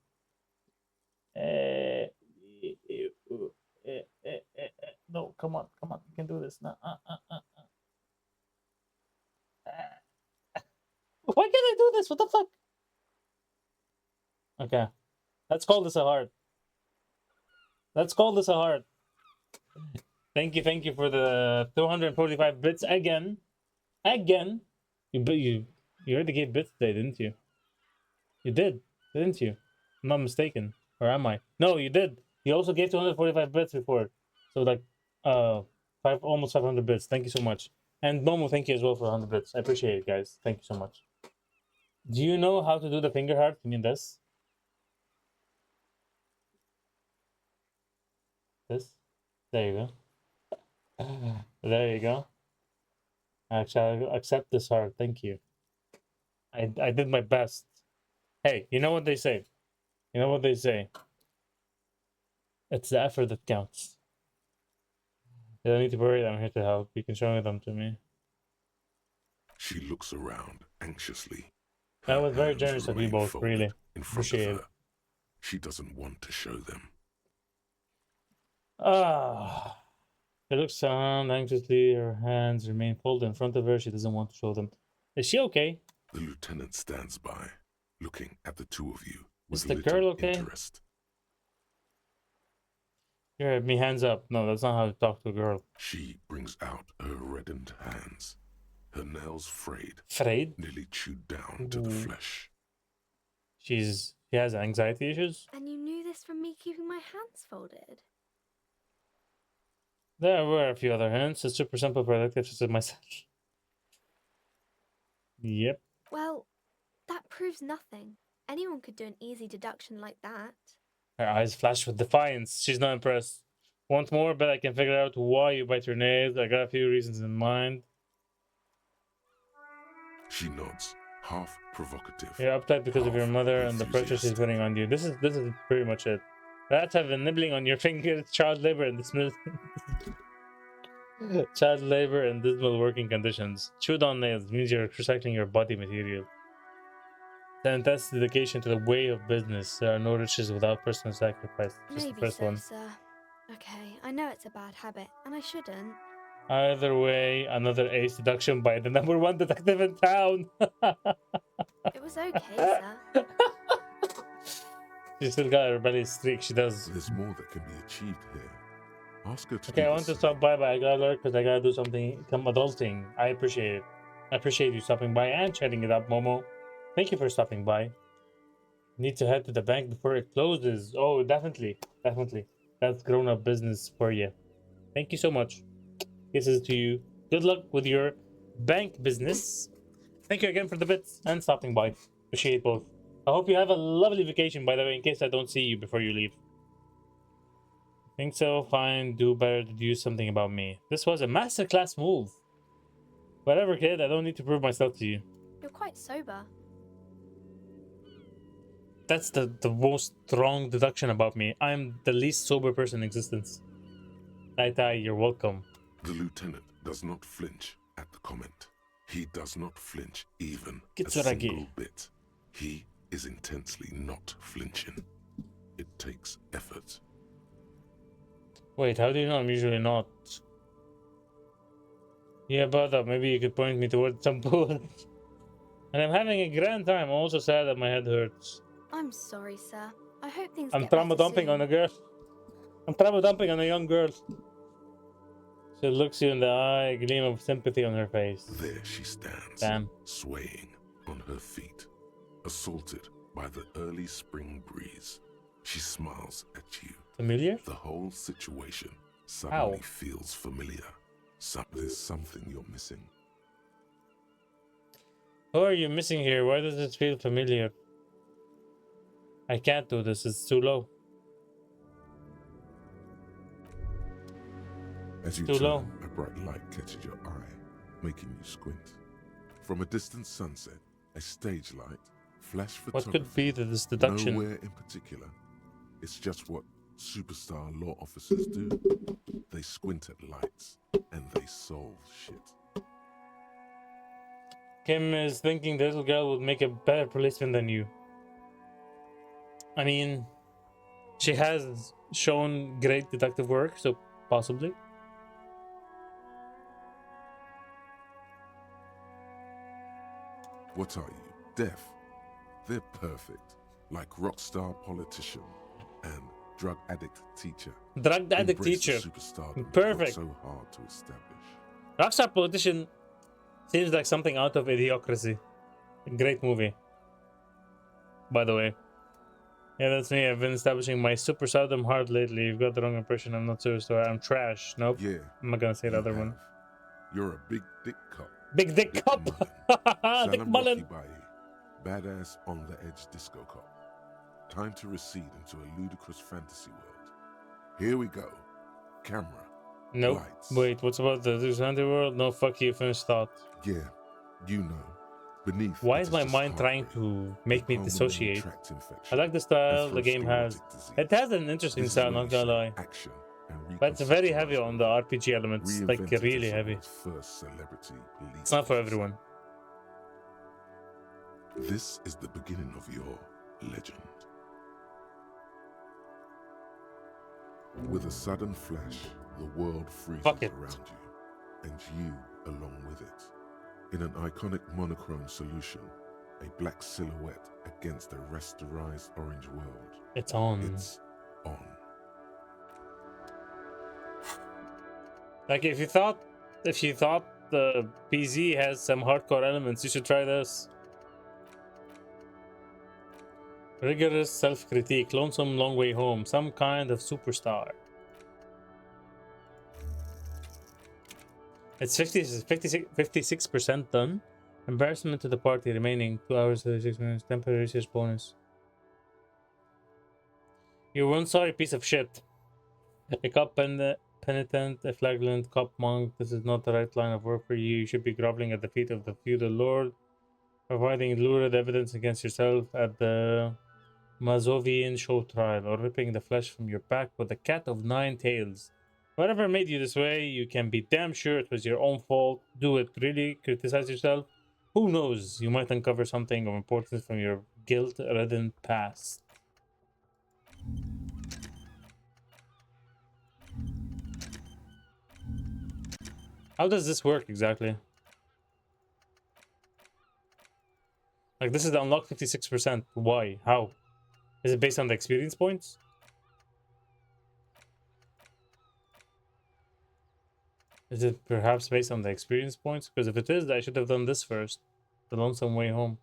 No, come on, you can do this. No, Why can't I do this? What the fuck? Okay, let's call this a heart. Let's call this a heart. Thank you for the 245 bits again. You already gave bits today, didn't you? You did, didn't you? I'm not mistaken, or am I? No, you did. You also gave 245 bits before, so like, almost 500 bits. Thank you so much, and Momo, thank you as well for 100 bits. I appreciate it, guys. Thank you so much. Do you know how to do the finger heart? You mean this? This? There you go. There you go. Actually, I'll accept this heart. Thank you. I did my best. Hey, you know what they say? You know what they say? It's the effort that counts. You don't need to worry, I'm here to help. You can show them to me.
She looks around anxiously.
That was very
hands
generous of you
remain
both,
folded
really.
in front of
Appreciate
her.
it.
She doesn't want to show them.
She looks around anxiously. Her hands remain folded in front of her. She doesn't want to show them. Is she okay?
The lieutenant stands by, looking at the two of you with
Is the
little
girl okay?
interest.
You heard me, hands up. No, that's not how to talk to a girl.
She brings out her reddened hands, her nails frayed,
Afraid?
nearly chewed down to the flesh.
She has anxiety issues?
And you knew this from me keeping my hands folded?
There were a few other hints. It's super simple productive, just as myself. Yep.
Well, that proves nothing. Anyone could do an easy deduction like that.
Her eyes flash with defiance. She's not impressed. Want more? Bet I can figure out why you bite your nails. I got a few reasons in mind.
She nods, half provocative.
You're uptight because of your
half
mother and the pressure she's
enthusiastic.
putting on you. This is pretty much it. Rats have been nibbling on your fingers, child labor and dismal child labor and dismal working conditions. Chewed on nails means you're recycling your body material. Then that's dedication to the way of business. There are no riches without personal sacrifice. Just the
Maybe
first
so,
one.
sir. Okay, I know it's a bad habit, and I shouldn't.
Either way, another ace deduction by the #1 detective in town.
It was okay, sir.
She still got a rebellious streak. She does.
There's more that can be achieved here. Ask her to
Okay,
do
I
the
want to
same.
stop by, but I gotta learn because I gotta do something. Come adulting. I appreciate it. I appreciate you stopping by and chatting it up, Momo. Thank you for stopping by. Need to head to the bank before it closes. Oh, definitely. Definitely. That's grown-up business for you. Thank you so much. Kisses to you. Good luck with your bank business. Thank you again for the bits and stopping by. Appreciate both. I hope you have a lovely vacation, by the way, in case I don't see you before you leave. Think so? Fine. Do better to do something about me. This was a masterclass move. Whatever, kid. I don't need to prove myself to you.
You're quite sober.
That's the most wrong deduction about me. I'm the least sober person in existence. Tai Tai, you're welcome.
The lieutenant does not flinch at the comment. He does not flinch even a
Kitsuragi.
single bit. He is intensely not flinching. It takes effort.
Wait, how do you know I'm usually not? Yeah, brother, maybe you could point me towards some pool. And I'm having a grand time. I'm also sad that my head hurts.
I'm sorry, sir. I hope things
I'm
get
trauma
better
dumping
soon.
on a girl. I'm trauma dumping on a young girl. She looks you in the eye, a gleam of sympathy on her face.
There she stands,
Damn.
swaying on her feet, assaulted by the early spring breeze. She smiles at you.
Familiar?
The whole situation suddenly
Ow.
feels familiar. There's something you're missing.
Who are you missing here? Why does it feel familiar? I can't do this, it's too low.
As you
Too
turn,
low.
a bright light catches your eye, making you squint. From a distant sunset, a stage light, flash
What
photography.
could be this deduction?
Nowhere in particular. It's just what superstar law officers do. They squint at lights and they solve shit.
Kim is thinking the little girl would make a better policeman than you. I mean, she has shown great detective work, so possibly.
What are you, deaf? They're perfect, like rock star politician and drug addict teacher.
Drug addict
Embrace the
teacher.
superstardom you've
Perfect.
worked so hard to establish.
Rockstar Politician seems like something out of Idiocracy. A great movie. By the way. Yeah, that's me. I've been establishing my super stardom hard lately. You've got the wrong impression. I'm not serious. I'm trash. Nope.
Yeah,
I'm not gonna say the
you
other one.
have. You're a big dick cop.
Big Dick
Dick
Cop!
Mullen.
Dick
Salam
Mullen!
Rocky Baye, badass on the edge disco cop. Time to recede into a ludicrous fantasy world. Here we go. Camera.
Nope.
Lights.
Wait, what's about the Disney world? No, fuck you. Finish thought.
Yeah, you know. Beneath.
Why
it
is my
just
mind trying
heartbreak,
to make me
a hormonal
dissociate?
tract
I
infection,
like the style the game has.
atherosclerotic disease.
It has an interesting
This is
style,
where
not
you
gonna
show
lie.
action and
But it's very heavy
reconceptualize
on the RPG elements. Like,
reinvented
really
as the
heavy.
world's first celebrity police
It's not for
officer.
everyone.
This is the beginning of your legend. With a sudden flash, the world freezes
Fuck it.
around you, and you along with it. In an iconic monochrome solution, a black silhouette against a rasterized orange world.
It's on.
It's on.
Like, if you thought the PZ has some hardcore elements, you should try this. Rigorous self-critique, lonesome long way home, some kind of superstar. It's 56% done. Embarrassment to the party, remaining 2 hours 36 minutes. Temporary research bonus. You're one sorry piece of shit. A cop penitent, a flagellant cop monk. This is not the right line of work for you. You should be groveling at the feet of the feudal lord. providing lurid evidence against yourself at the Mazovian show trial, or ripping the flesh from your back with a cat of 9 tails. Whatever made you this way, you can be damn sure it was your own fault. Do it. Really? Criticize yourself? Who knows? You might uncover something of importance from your guilt-ridden past. How does this work exactly? Like, this is the unlock 56%. Why? How? Is it based on the experience points? Is it perhaps based on the experience points? Because if it is, I should have done this first. The Lonesome Way Home.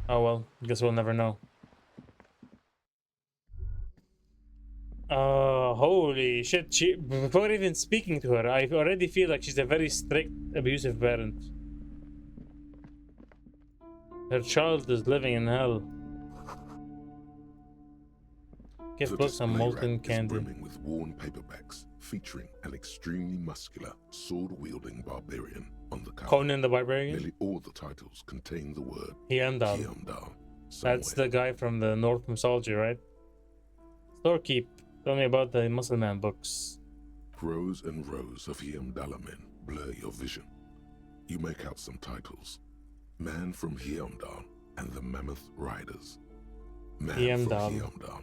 Oh well, guess we'll never know. Holy shit. Before even speaking to her, I already feel like she's a very strict, abusive parent. Her child is living in hell. Give books some molten candy.
Brimming with worn paperbacks featuring an extremely muscular, sword-wielding barbarian on the cover.
Conan the Barbarian?
Nearly all the titles contain the word
Heimdall. That's the guy from the North mythology, right? Storekeep. Tell me about the Muscle Man books.
Rows and rows of Heimdall men blur your vision. You make out some titles. Man from Heimdall and the Mammoth Riders. Man
Heimdall.
from Heimdall.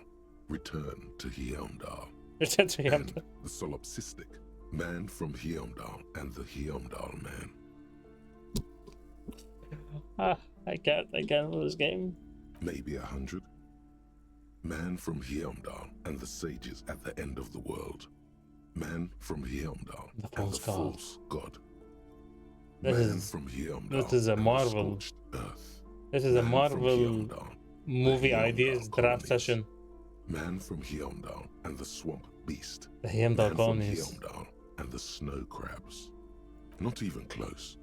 Return to Heimdall.
Return to Heimdall.
The solipsistic. Man from Heimdall and the Heimdall Man.
I can't know this game.
Maybe 100. Man from Heimdall and the sages at the end of the world. Man from Heimdall and the false god.
This is a Marvel. This is a Marvel movie ideas draft session.
Man from Heimdall and the swamp beast.
The Heimdall
colonies. Heimdall and the snow crabs. Not even close.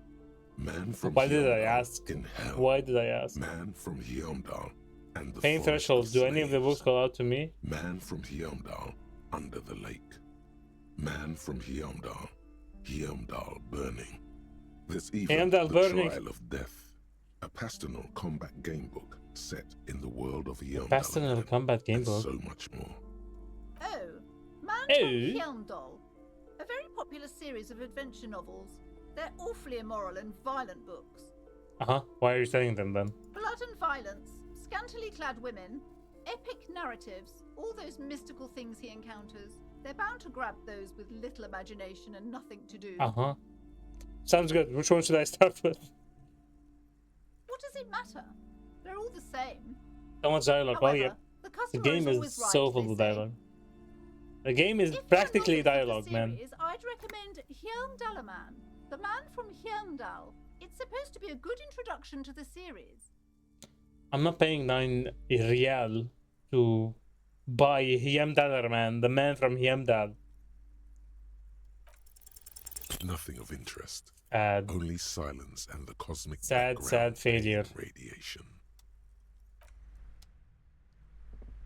Man from
Why did I ask?
In hell.
Why did I ask?
Man from Heimdall and the
Pain Thresholds. Do any of the books call out to me?
Man from Heimdall under the lake. Man from Heimdall. Heimdall burning. There's even
Heimdall
the
burning.
Trial of Death, a pastoral combat gamebook set in the world of Heimdall.
Pastoral combat gamebook.
So much more.
Oh, Man from Heimdall. A very popular series of adventure novels. They're awfully immoral and violent books.
Why are you studying them then?
Blood and violence, scantily clad women, epic narratives, all those mystical things he encounters. They're bound to grab those with little imagination and nothing to do.
Sounds good. Which one should I start with?
What does it matter? They're all the same.
So much dialogue.
However,
Well,
the
the game is
right,
so full of dialogue. The game is practically dialogue, man.
I'd recommend Heimdall, the Man from Heimdall. It's supposed to be a good introduction to the series.
I'm not paying 9 real to buy Heimdall, man. The Man from Heimdall.
Nothing of interest.
Sad.
Only silence and the cosmic
sad failure.
Radiation.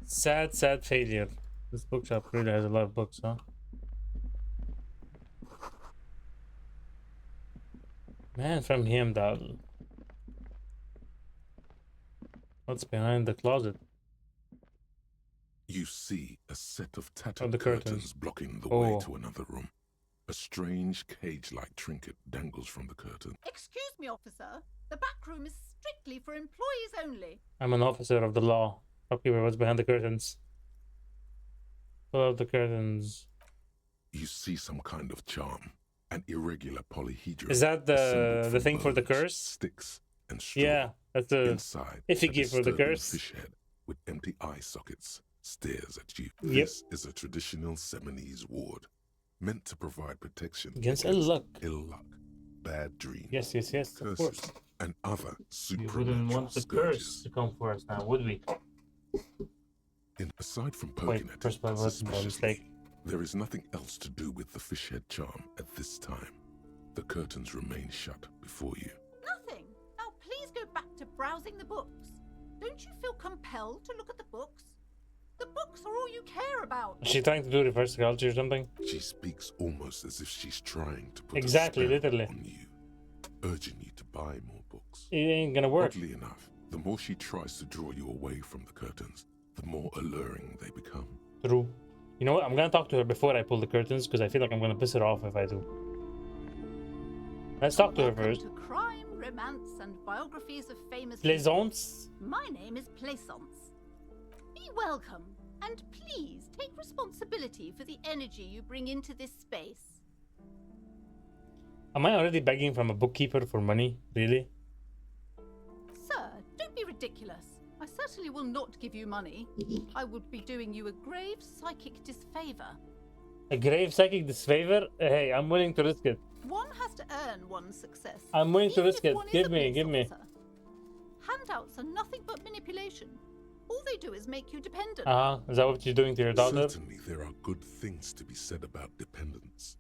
Sad failure. This bookshop really has a lot of books, huh? Man from Heimdall. What's behind the closet?
You see a set of tattered
the
curtains blocking the way to another room. A strange cage-like trinket dangles from the curtain.
Excuse me, officer. The back room is strictly for employees only.
I'm an officer of the law. Shopkeeper, what's behind the curtains? Pull out the curtains.
You see some kind of charm. An irregular polyhedron.
Is that the thing for the curse?
Sticks and straw.
Yeah, that's the
Inside,
effigy for the curse.
Fish head with empty eye sockets stares at you.
Yep.
This is a traditional Seminese ward, meant to provide protection
against ill luck,
bad dreams.
Yes,
curses,
of course.
And other
We
supernatural
wouldn't want the curse to come for us now, would we?
Aside from poking at
first
it
by
suspiciously,
mistake.
there is nothing else to do with the fish head charm at this time. The curtains remain shut before you.
Nothing. Now please go back to browsing the books. Don't you feel compelled to look at the books? The books are all you care about.
Is she trying to do reverse psychology or something?
She speaks almost as if she's trying to put
Exactly,
a spell
literally.
on you, urging you to buy more books.
It ain't gonna work.
Oddly enough, the more she tries to draw you away from the curtains, the more alluring they become.
True. You know what? I'm gonna talk to her before I pull the curtains because I feel like I'm gonna piss her off if I do. Let's talk to her
Welcome
first.
to crime, romance, and biographies of famous
Plaisance.
people. My name is Plaisance. Be welcome, and please take responsibility for the energy you bring into this space.
Am I already begging from a bookkeeper for money? Really?
Sir, don't be ridiculous. I certainly will not give you money. I would be doing you a grave psychic disfavor.
A grave psychic disfavor? Hey, I'm willing to risk it.
One has to earn one's success.
I'm willing to
even
risk
if
it.
one is
Give
a
me,
police
give me.
officer. Handouts are nothing but manipulation. All they do is make you dependent.
Is that what you're doing to your daughter?
Certainly there are good things to be said about dependence.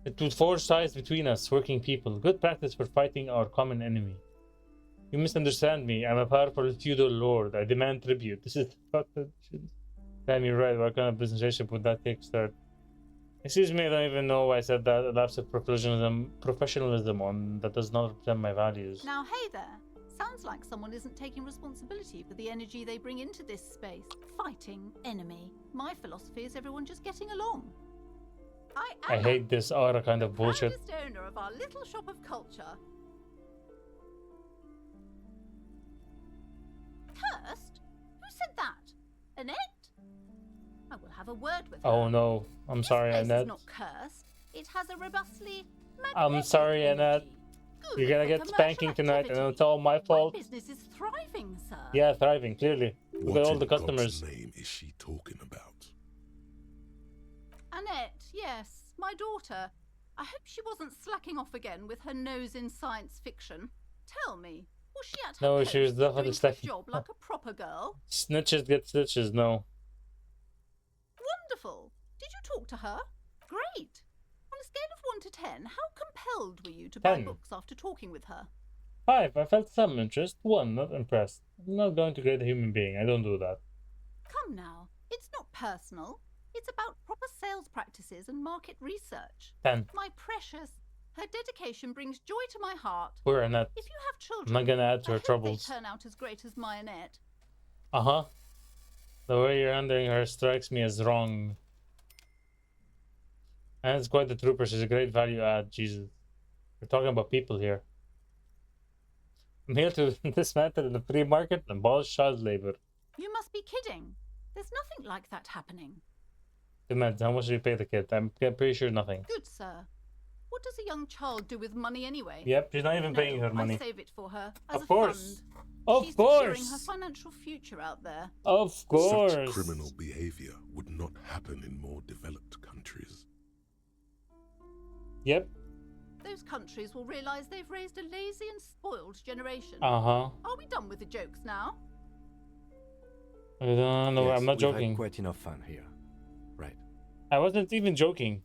It would forge ties between us, working people. Good practice for fighting our common enemy. You misunderstand me. I'm a powerful feudal lord. I demand tribute. This is not the... Damn, you're right. What kind of business relationship would that kickstart? Excuse me, I don't even know why I said that. A lapse of professionalism on that does not represent my values.
Now, hey there. Sounds like someone isn't taking responsibility for the energy they bring into this space. Fighting enemy. My philosophy is everyone just getting along.
I hate this aura kind of bullshit.
Proudest owner of our little shop of culture. Cursed? Who said that? Annette? I will have a word with her.
Oh no. I'm sorry,
This place
Annette.
is not cursed. It has a robustly
I'm
magnetic
sorry, Annette.
energy. Good
You're gonna
for
get
commercial
spanking tonight, and
activity.
it's all my fault.
My business is thriving, sir.
Yeah, thriving, clearly. Look
What
at all
in
the customers.
God's name is she talking about?
Annette, yes, my daughter. I hope she wasn't slacking off again with her nose in science fiction. Tell me, was she at her
No,
post
she was definitely
doing her
slacking
job like a proper girl?
Snitches get stitches, no.
Wonderful. Did you talk to her? Great. On a scale of 1 to 10, how compelled were you to buy
10.
books after talking with her?
5. I felt some interest. 1. Not impressed. I'm not going to grade a human being. I don't do that.
Come now, it's not personal. It's about proper sales practices and market research.
10.
My precious, her dedication brings joy to my heart.
Poor Annette.
If you have children,
I'm not gonna add to
I
her
hope
troubles.
they turn out as great as my Annette.
Uh-huh. The way you're handling her strikes me as wrong. And it's quite the trooper. She's a great value add. Jesus. We're talking about people here. I'm here to dismantle the free market and abolish child labor.
You must be kidding. There's nothing like that happening.
Demand, how much do you pay the kid? I'm pretty sure nothing.
Good, sir. What does a young child do with money anyway?
Yep, she's not even
No,
paying her money.
I save it for her as
Of
a
course.
fund.
Of
She's securing her
course.
financial future out there.
Of course.
Such criminal behavior would not happen in more developed countries.
Yep.
Those countries will realize they've raised a lazy and spoiled generation.
Uh-huh.
Are we done with the jokes now?
I don't know.
Yes,
I'm not
we've had
joking.
quite enough fun here. Right.
I wasn't even joking.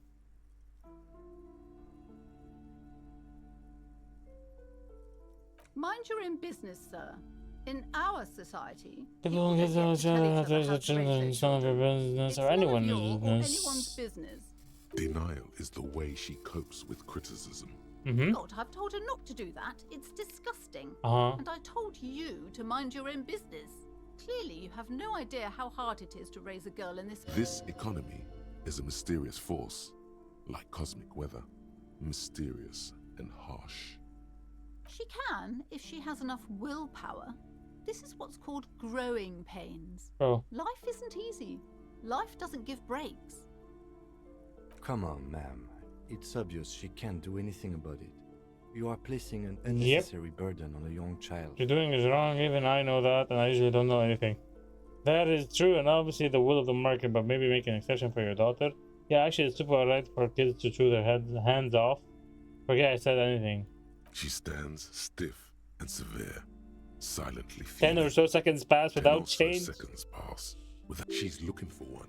Mind your own business, sir. In our society,
People
people
don't
don't
get
get to tell
to
each other how to
children.
raise
It's
their
none of your
children.
business
It's
or
none of
anyone's
your or
business.
anyone's business.
Denial is the way she copes with criticism.
Mm-hmm.
God, I've told her not to do that. It's disgusting.
Uh-huh.
And I told you to mind your own business. Clearly, you have no idea how hard it is to raise a girl in this.
This economy is a mysterious force, like cosmic weather, mysterious and harsh.
She can, if she has enough willpower. This is what's called growing pains.
Oh.
Life isn't easy. Life doesn't give breaks.
Come on, ma'am. It's obvious she can't do anything about it. You are placing an unnecessary burden on a young child.
What you're doing is wrong. Even I know that, and I usually don't know anything. That is true, and obviously the will of the market, but maybe make an exception for your daughter. Yeah, actually, it's super alright for kids to chew their hands off. Forget I said anything.
She stands stiff and severe, silently
10 or so seconds pass
10
without
or so
change.
seconds pass without. She's looking for one,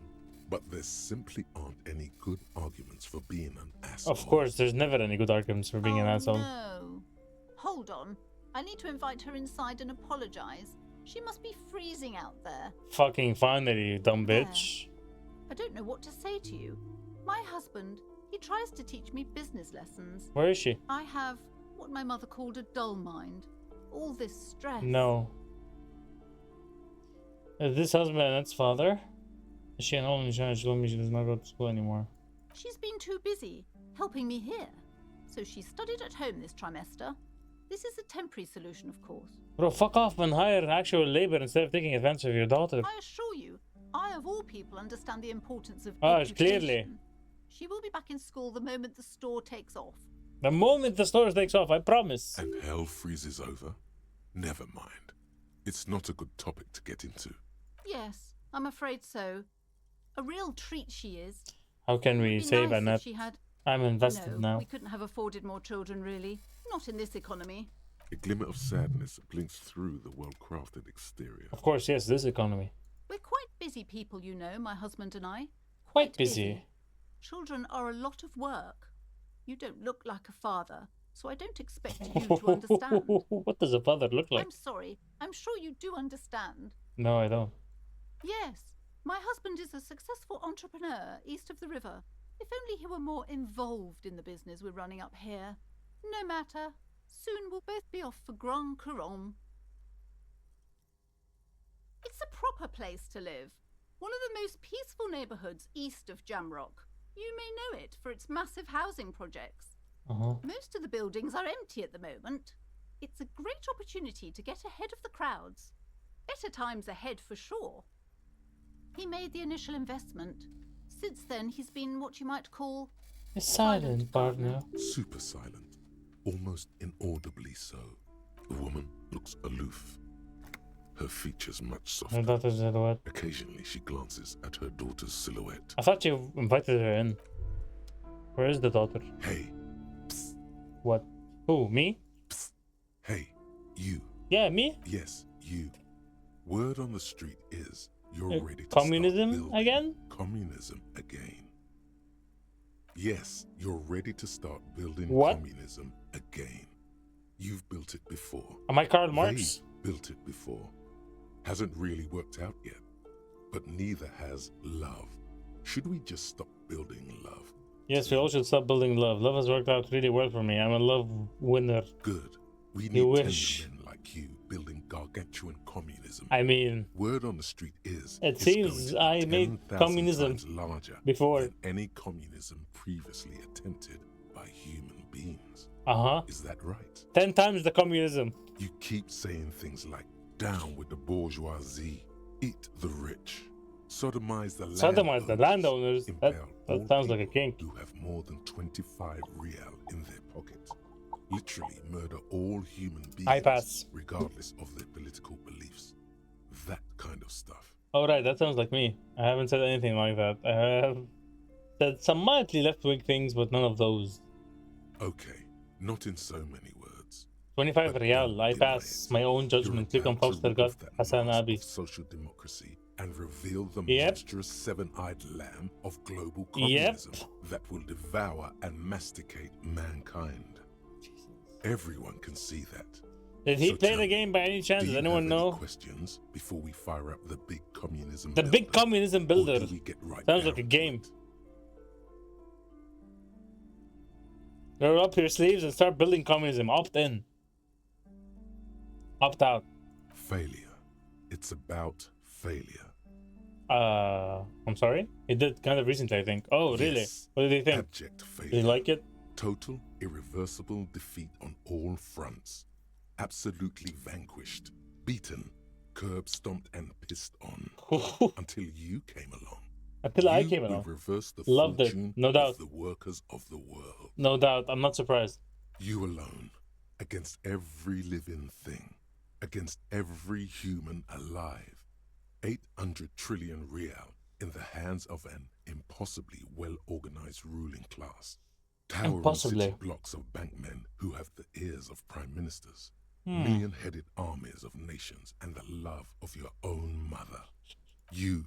but there simply aren't any good arguments for being an asshole.
Of course, there's never any good arguments for being an asshole.
No. Hold on. I need to invite her inside and apologize. She must be freezing out there.
Fucking finally, you dumb bitch.
I don't know what to say to you. My husband, he tries to teach me business lessons.
Where is she?
I have what my mother called a dull mind. All this stress.
No. Is this husband Annette's father? Is she an only child? She told me she does not go to school anymore.
She's been too busy helping me here. So she studied at home this trimester. This is a temporary solution, of course.
Bro, fuck off and hire actual labor instead of taking advantage of your daughter.
I assure you, I of all people understand the importance of
it's
education.
clearly.
She will be back in school the moment the store takes off.
The moment the store takes off, I promise.
And hell freezes over? Never mind. It's not a good topic to get into.
Yes, I'm afraid so. A real treat she is.
How can we
It'd be
save
nice if
Annette?
she had...
I'm invested
No,
now.
we couldn't have afforded more children, really. Not in this economy.
A glimmer of sadness blinks through the well-crafted exterior.
Of course, yes, this economy.
We're quite busy people, you know, my husband and I.
Quite busy.
Children are a lot of work. You don't look like a father, so I don't expect you to understand.
What does a father look like?
I'm sorry. I'm sure you do understand.
No, I don't.
Yes, my husband is a successful entrepreneur east of the river. If only he were more involved in the business we're running up here. No matter. Soon we'll both be off for Grand Couronne. It's a proper place to live. One of the most peaceful neighbourhoods east of Jamrock. You may know it for its massive housing projects. Most of the buildings are empty at the moment. It's a great opportunity to get ahead of the crowds. Better times ahead for sure. He made the initial investment. Since then, he's been what you might call...
A silent partner.
Super silent. Almost inaudibly so. The woman looks aloof. Her features much
Her
softer.
daughter's silhouette.
Occasionally she glances at her daughter's silhouette.
I thought you invited her in. Where is the daughter?
Hey,
What? Who? Me?
hey, you.
Yeah, me?
Yes, you. Word on the street is you're ready to
Communism
start building
again?
Communism again. Yes, you're ready to start building
What?
communism again. You've built it before.
Am I Karl Marx?
They built it before. Hasn't really worked out yet. But neither has love. Should we just stop building love?
Yes, we all should stop building love. Love has worked out really well for me. I'm a love winner.
Good. We
You
need
wish.
tender men like you building gargantuan communism.
I mean,
Word on the street is
It
it's
seems
going to be
I made
10,000
communism
times larger
before.
than any communism previously attempted by human beings.
uh-huh.
Is that right?
10 times the communism.
You keep saying things like down with the bourgeoisie, eat the rich, sodomize the
Sodomize the landowners. That
impale all
sounds like a
people
king.
who have more than 25 real in their pocket. Literally murder all human beings,
I pass.
regardless of their political beliefs. That kind of stuff.
Alright, that sounds like me. I haven't said anything like that. I have said some mildly left-wing things, but none of those.
Okay, not in so many words.
25
but
real.
don't
I
deny
pass
it.
my own judgment.
You're
Click on
about to
poster
rip
got
off that
Hassan
mask
Abi.
of social democracy and reveal the
Yep.
monstrous seven-eyed lamb of global communism that will devour and masticate mankind. Everyone can see that.
Did he
So
play
tell
the
me,
game by any chance?
Do
Does
you
anyone
have any
know?
questions before we fire up the big communism
The big
builder?
communism
Or
builder.
do we get right
Sounds
down
like a
to
game.
it?
Roll up your sleeves and start building communism. Opt in. Opt out.
Failure. It's about failure.
I'm sorry? He did kind of recently, I think. Oh, really?
Yes.
What did he think?
Abject failure.
Did he like it?
Total, irreversible defeat on all fronts. Absolutely vanquished, beaten, curb stomped and pissed on. Until you came along.
Until I
You
came
will
along.
reverse the
Loved it,
fortune
no doubt.
of the workers of the world.
No doubt. I'm not surprised.
You alone, against every living thing, against every human alive. 800 trillion real in the hands of an impossibly well-organized ruling class. Towering
Impossibly.
city blocks of bankmen who have the ears of prime ministers.
Hmm.
Million-headed armies of nations and the love of your own mother. You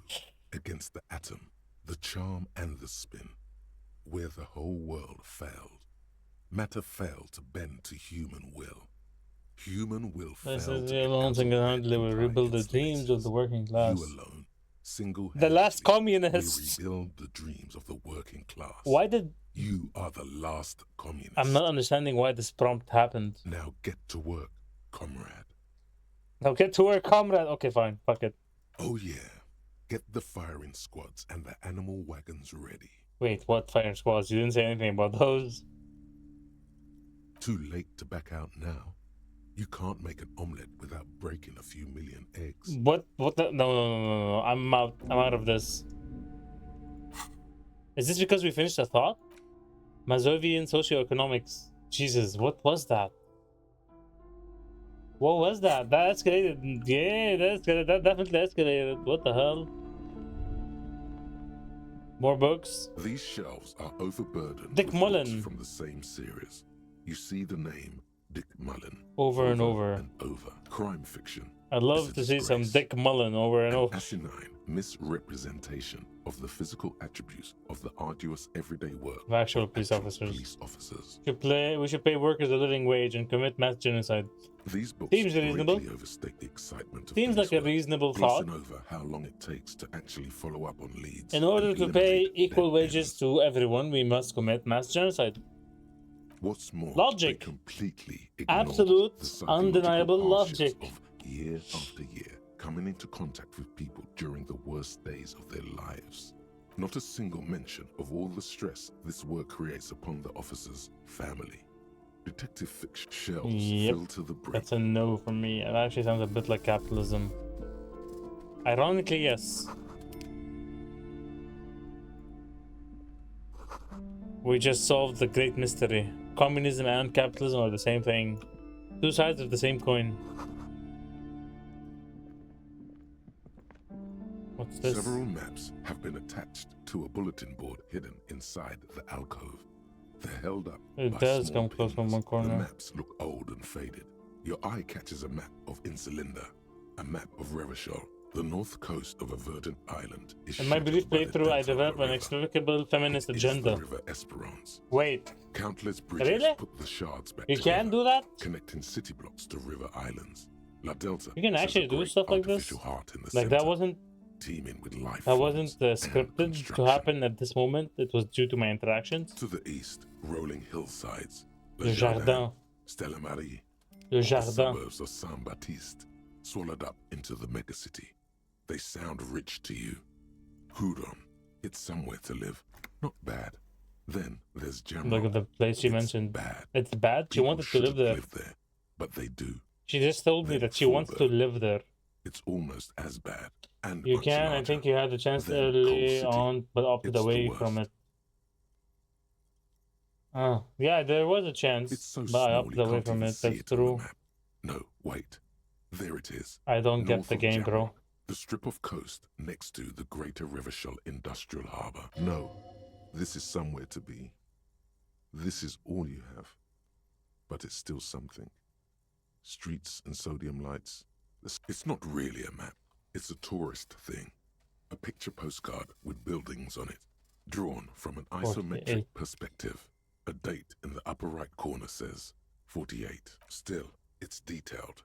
against the atom, the charm and the spin, where the whole world failed. Matter failed to bend to human will. Human will fail
This
to
is
get
the alone
out of
single-handedly will
comply
rebuild the
its
dreams of
laces.
the working class.
You alone,
The last
single-handedly,
communists.
will rebuild the dreams of the working class.
Why did...
You are the last communist.
I'm not understanding why this prompt happened.
Now get to work, comrade.
Now get to work, comrade. Okay, fine. Fuck it.
Oh yeah. Get the firing squads and the animal wagons ready.
Wait, what fire squads? You didn't say anything about those.
Too late to back out now. You can't make an omelette without breaking a few million eggs.
What the... No. I'm out. I'm out of this. Is this because we finished a thought? Mazovian socioeconomics. Jesus, what was that? What was that? That escalated. Yeah, that definitely escalated. What the hell? More books.
These shelves are overburdened
Dick
with
Mullen.
books from the same series. You see the name Dick Mullen
Over and over.
and over. Crime fiction.
I'd love to see some Dick Mullen over and
An
over.
asinine misrepresentation of the physical attributes of the arduous everyday work
Of actual
of
police
actual
officers.
police officers.
We should pay workers a living wage and commit mass genocide.
These books
Seems reasonable.
greatly overstate the excitement of
Seems
police
like a
work,
reasonable thought.
glossing over how long it takes to actually follow up on leads.
In order
and
to pay
eliminate
equal
dead
wages
ends.
to everyone, we must commit mass genocide.
What's more,
Logic.
they completely ignored
Absolute,
the psychological
undeniable
hardships
logic.
Of year after year, coming into contact with people during the worst days of their lives. Not a single mention of all the stress this work creates upon the officer's family. Detective fiction shelves
Yep,
fill to the brim.
That's a no from me. It actually sounds a bit like capitalism. Ironically, yes. We just solved the great mystery. Communism and capitalism are the same thing. Two sides of the same coin. What's this?
Several maps have been attached to a bulletin board hidden inside the alcove. They're held up
It
by
does
small
come close from
pins.
one corner.
The maps look old and faded. Your eye catches a map of Insulinda, a map of Revachol, the north coast of a verdant island. Is
In my
shattered
brief
by the
playthrough, I
delta of a
developed an
river.
inexplicable feminist
It is
agenda.
the River Esperance.
Wait,
Countless bridges
Really?
put the shards back
you
together,
can do that?
connecting city blocks to river islands. La Delta
You can
has a
actually do
great
stuff like this?
artificial heart in the
Like that
center,
wasn't
teeming with life
That
forms
wasn't
and
scripted to
construction.
happen at this moment. It was due to my interactions.
To the east, rolling hillsides,
Le Jardin.
Stella Marie,
Le
the
Jardin.
suburbs of Saint Baptiste, swallowed up into the megacity. They sound rich to you. Hudon, it's somewhere to live. Not bad. Then there's Jamrock.
Look at the place she
It's
mentioned.
bad.
It's bad? She
People
wanted to live
shouldn't
there.
live there, but they do.
She just told me
Then
that she wants to
Fulberg.
live there.
It's almost as bad. And
You
much
can, I
larger.
think you had the chance
Then Coal
early
City.
on, but opted
It's the
away
worst.
from it. Oh, yeah, there was a chance,
It's so
but I
small
opted
you
away
can't
from
even
it.
see
That's
it on the
true.
map. No, wait. There it is.
I don't get
North
the
of
game, bro.
Jamrock, the strip of coast next to the Greater Revachol Industrial Harbor. No, this is somewhere to be. This is all you have. But it's still something. Streets and sodium lights. It's not really a map. It's a tourist thing. A picture postcard with buildings on it. Drawn from an
48.
isometric perspective. A date in the upper right corner says 48. Still, it's detailed.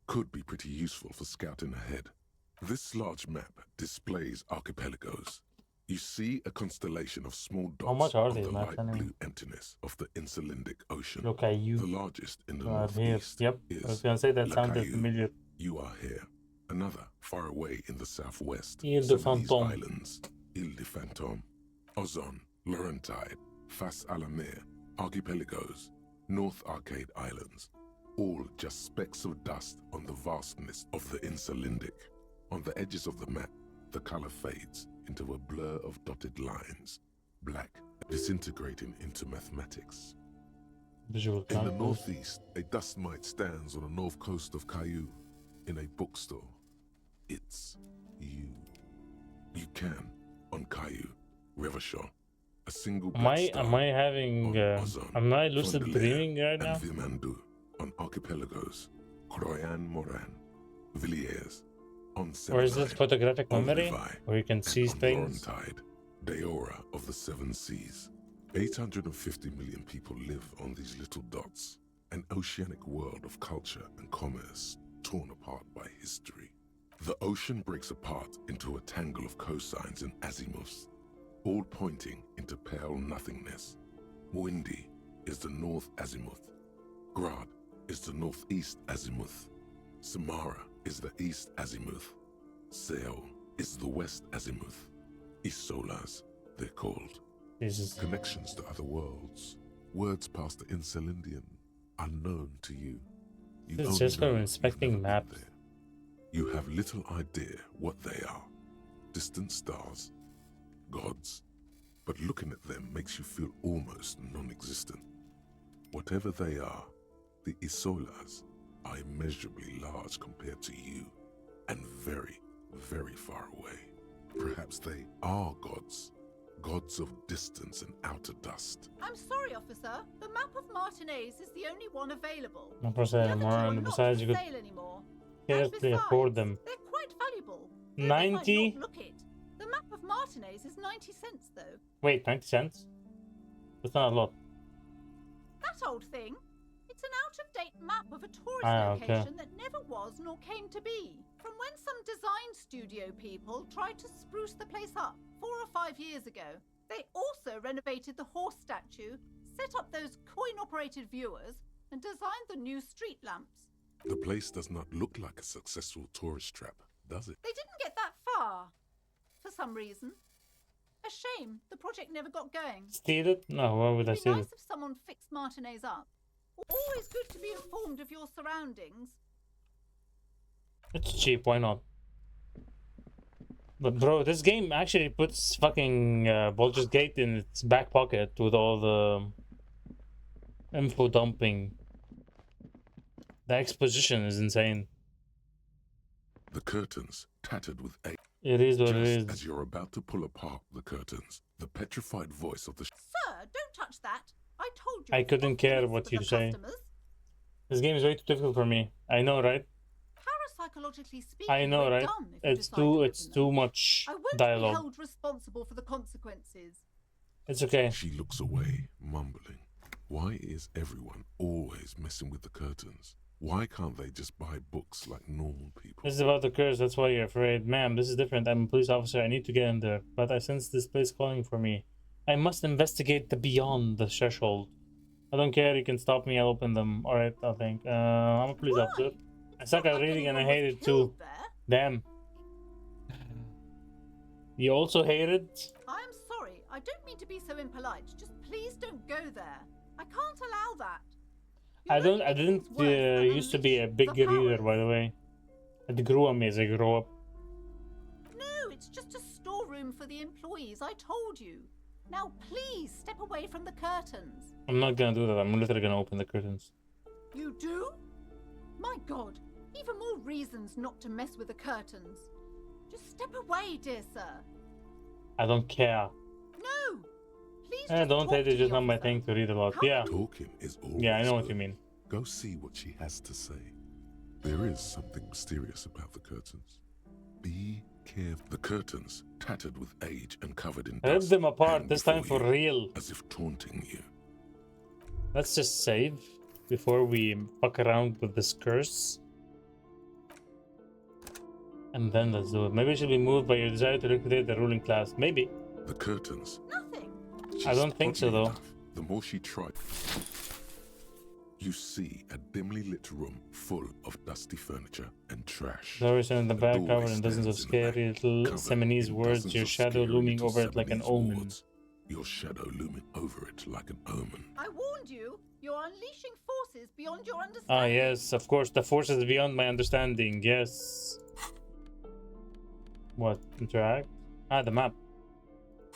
Could be pretty useful for scouting ahead. This large map displays archipelagos. You see a constellation of small dots
How much are
on
these
the
maps
light
anyway?
blue emptiness of the Insulindic Ocean.
Look at you.
The largest in the
Here.
northeast
Yep,
is
I was gonna say that
La
sounded
Caillou.
familiar.
You are here. Another far away in the southwest.
Ile de
Some of these
Fantôme.
islands. Ile de Fantôme, Ozon, Laurentide, Face à la Mer, Archipelagos, North Arcade Islands. All just specks of dust on the vastness of the Insulindic. On the edges of the map, the color fades into a blur of dotted lines. Black, disintegrating into mathematics.
Visual
In the
content.
northeast, a dust mite stands on the north coast of Caillou, in a bookstore. It's you. You can, on Caillou, Revachol, a single black star
Am I having?
on Ozon,
Am I lucid
Fondelier,
dreaming right
and
now?
Vimandu on Archipelagos, Croyan Moran, Villiers, on
Or is this
Seminai,
photographic
on
memory,
Levi,
where you can
and
see
on
things?
Laurentide, Deora of the Seven Seas. 850 million people live on these little dots. an oceanic world of culture and commerce torn apart by history. The ocean breaks apart into a tangle of cosigns and azimuths, all pointing into pale nothingness. Windy is the north azimuth. Grad is the northeast azimuth. Samara is the east azimuth. Seo is the west azimuth. Isolas, they're called.
Jesus.
Connections to other worlds. Words past the Insulindian, unknown to you. You
It's
only
just for
know
inspecting
you've never been
maps.
there. You have little idea what they are. Distant stars, gods. But looking at them makes you feel almost non-existent. Whatever they are, the Isolas are immeasurably large compared to you, and very, very far away. Perhaps they are gods. Gods of distance and outer dust.
I'm sorry, officer. The map of Martinez is the only one available.
No process
The other
anymore,
two are
and
not
besides,
for
you could
sale anymore.
seriously
And
afford
besides,
them.
they're quite valuable. Though they
90?
might not look it. The map of Martinez is 90 cents, though.
Wait, 90 cents? That's not a lot.
That old thing? It's an out-of-date map of a tourist
Okay.
location that never was nor came to be. From when some design studio people tried to spruce the place up 4 or 5 years ago. They also renovated the horse statue, set up those coin-operated viewers, and designed the new street lamps.
The place does not look like a successful tourist trap, does it?
They didn't get that far, for some reason. A shame the project never got going.
Steal it? No, why would I
It'd be
steal
nice
it?
if someone fixed Martinez up. Always good to be informed of your surroundings.
It's cheap, why not? But bro, this game actually puts fucking Baldur's Gate in its back pocket with all the info dumping. The exposition is insane.
The curtains, tattered with age.
It is what it
Just
is.
as you're about to pull apart the curtains, the petrified voice of the
Sir, don't touch that. I told you.
I
it's
couldn't
off
care
limits
what
for
you
the
say.
customers.
This game is way too difficult for me. I know, right?
Parapsychologically speaking,
I know,
we're
right?
dumb if you
It's
decide to open them.
too much
I won't be
dialogue.
held responsible for the consequences.
It's okay.
She looks away, mumbling. Why is everyone always messing with the curtains? Why can't they just buy books like normal people?
This is about the curse, that's why you're afraid. Ma'am, this is different. I'm a police officer. I need to get in there. But I sense this place calling for me. I must investigate the beyond the threshold. I don't care. You can stop me. I'll open them. Alright, I think. I'm a police officer. I suck at reading and I hate it too. Damn. You also hate it?
I'm sorry. I don't mean to be so impolite. Just please don't go there. I can't allow that.
I didn't used to be a big reader, by the way. It grew on me as I grew up.
No, it's just a storeroom for the employees. I told you. Now please step away from the curtains.
I'm not gonna do that. I'm literally gonna open the curtains.
You do? My God. Even more reasons not to mess with the curtains. Just step away, dear sir.
I don't care.
No. Please
I
just
don't
talk
hate
to
it,
the
just not my
officer.
thing to read about.
Come
Yeah.
Talking is always
Yeah, I know what
good.
you mean.
Go see what she has to say. There is something mysterious about the curtains. Be careful. The curtains, tattered with age and covered in
Rip
dust,
them apart,
hang
this time
before
for
you,
real.
as if taunting you.
Let's just save before we fuck around with this curse. And then let's do it. Maybe it should be moved by your desire to liquidate the ruling class. Maybe.
The curtains.
Nothing.
I don't think so,
oddly
though.
enough, the more she tried, you see a dimly lit room full of dusty furniture and trash.
Doris in the
A
back
doorway
covered in dozens of
stands in the
scary
back,
little
covered
Seminese
in
words,
dozens
your
of
shadow
scary
looming
little
over it like an
Seminese
omen.
words. Your shadow looming over it like an omen.
I warned you. You're unleashing forces beyond your understanding.
Ah, yes, of course. The force is beyond my understanding. Yes. What? Interact? Ah, the map.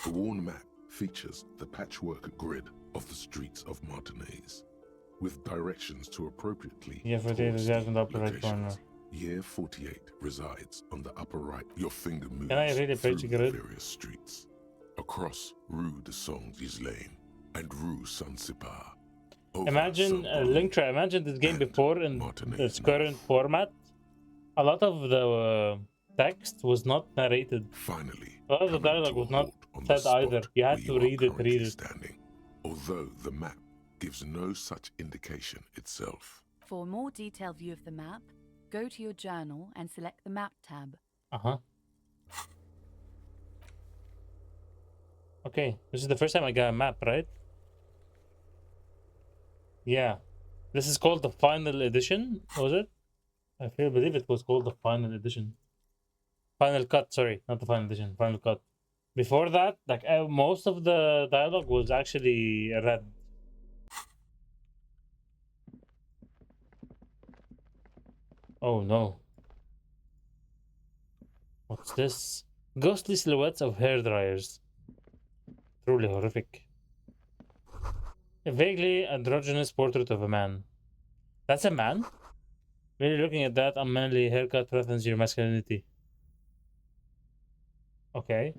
The worn map features the patchwork grid of the streets of Martinez, with directions to appropriately
Yeah, 48 is
touristy
in the upper right
locations.
corner.
Year 48 resides on the upper right. Your finger moves
I read it,
through
page
the
grid?
various streets, across Rue de Saint Lane and Rue Saint-Cypar.
Imagine, Linktra, imagine this game
and
before in
Martinez
its current
North.
format. A lot of the text was not narrated.
Finally,
A lot of the
coming
dialogue
to a
was not
halt on the
said either.
spot
You had
where
to
you are
read it,
currently
read it.
standing. Although the map gives no such indication itself.
For a more detailed view of the map, go to your journal and select the Map tab.
Uh-huh. Okay, this is the first time I got a map, right? Yeah. This is called the final edition, was it? Believe it was called the final edition. Final cut, sorry, not the final edition, final cut. Before that, like most of the dialogue was actually read. Oh no. What's this? Ghostly silhouettes of hair dryers. Truly horrific. A vaguely androgynous portrait of a man. That's a man? Really looking at that unmanly haircut threatens your masculinity. Okay.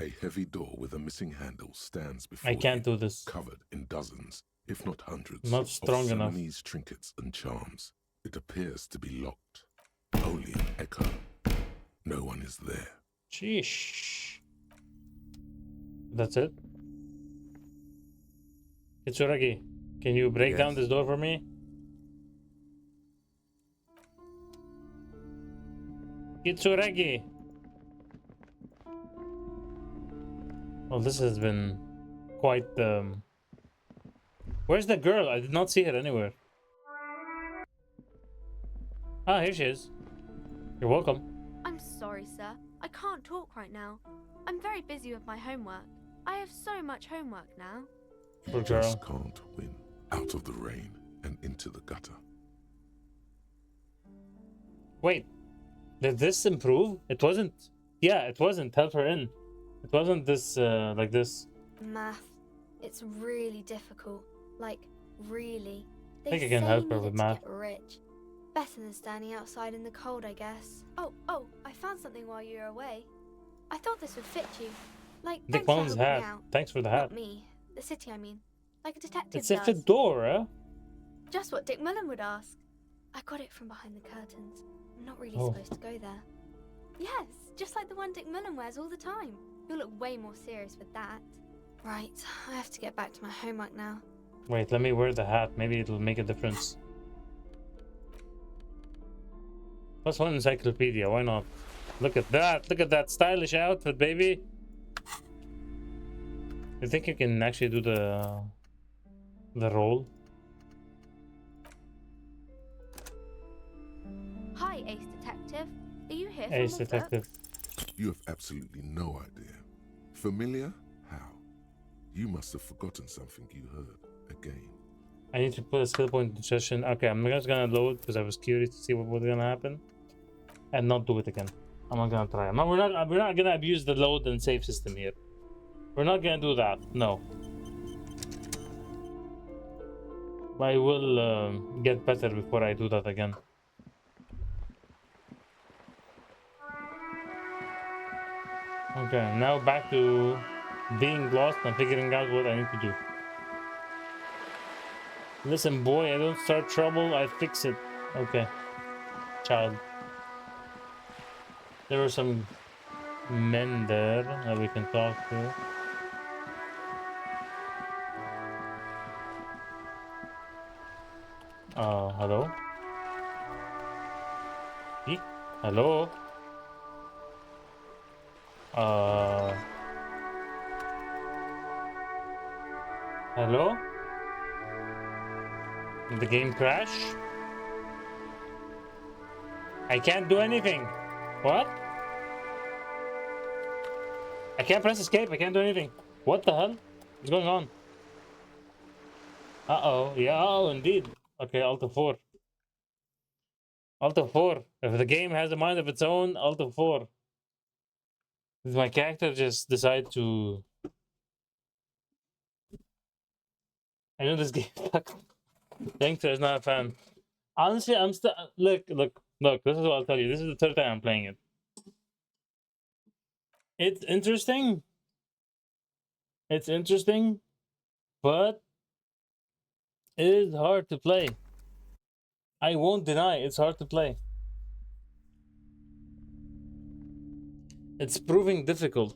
A heavy door with a missing handle stands before
I can't
you,
do this.
covered in dozens, if not hundreds,
Not
of
strong enough.
Siamese trinkets and charms. It appears to be locked. Only an echo. No one is there.
Sheesh. That's it? Kitsuragi, can you break down
Yes.
this door for me? Kitsuragi! Well, this has been quite, Where's the girl? I did not see her anywhere. Ah, here she is. You're welcome.
I'm sorry, sir. I can't talk right now. I'm very busy with my homework. I have so much homework now.
Poor
You
girl.
just can't win. Out of the rain and into the gutter.
Wait, did this improve? It wasn't. Yeah, it wasn't. Help her in. It wasn't this, like this.
Math. It's really difficult. Like, really. They
think I can
say
help her
needed
with
to
math.
get rich. Better than standing outside in the cold, I guess. Oh, I found something while you were away. I thought this would fit you. Like,
Dick
thanks for
Mullen's
helping
hat.
me out.
Thanks for the hat.
Not me. The city, I mean. Like a detective
It's a
does.
fedora.
Just what Dick Mullen would ask. I got it from behind the curtains. I'm not really
Oh.
supposed to go there. Yes, just like the one Dick Mullen wears all the time. You'll look way more serious with that. Right, I have to get back to my homework now.
Wait, let me wear the hat. Maybe it'll make a difference. Plus one encyclopedia. Why not? Look at that. Look at that stylish outfit, baby. You think you can actually do the role?
Hi, Ace Detective. Are you here?
Ace
for my
Detective.
book?
You have absolutely no idea. Familiar? How? You must have forgotten something you heard again.
I need to put a skill point in session. Okay, I'm just gonna load because I was curious to see what was gonna happen, and not do it again. I'm not gonna try. We're not gonna abuse the load and save system here. We're not gonna do that. No. I will get better before I do that again. Okay, now back to being lost and figuring out what I need to do. Listen, boy, I don't start trouble, I fix it. Okay. Child. There were some men there that we can talk to. Hello? Eek? Hello? Hello? Did the game crash? I can't do anything. What? I can't press escape. I can't do anything. What the hell? What's going on? Uh-oh. Yeah, oh, indeed. Okay, Alt F4. Alt F4. If the game has a mind of its own, Alt F4. Did my character just decide to... I know this game sucks. Gangster is not a fan. Honestly, I'm still... Look. This is what I'll tell you. This is the third time I'm playing it. It's interesting. It's interesting. But... it is hard to play. I won't deny it's hard to play. It's proving difficult.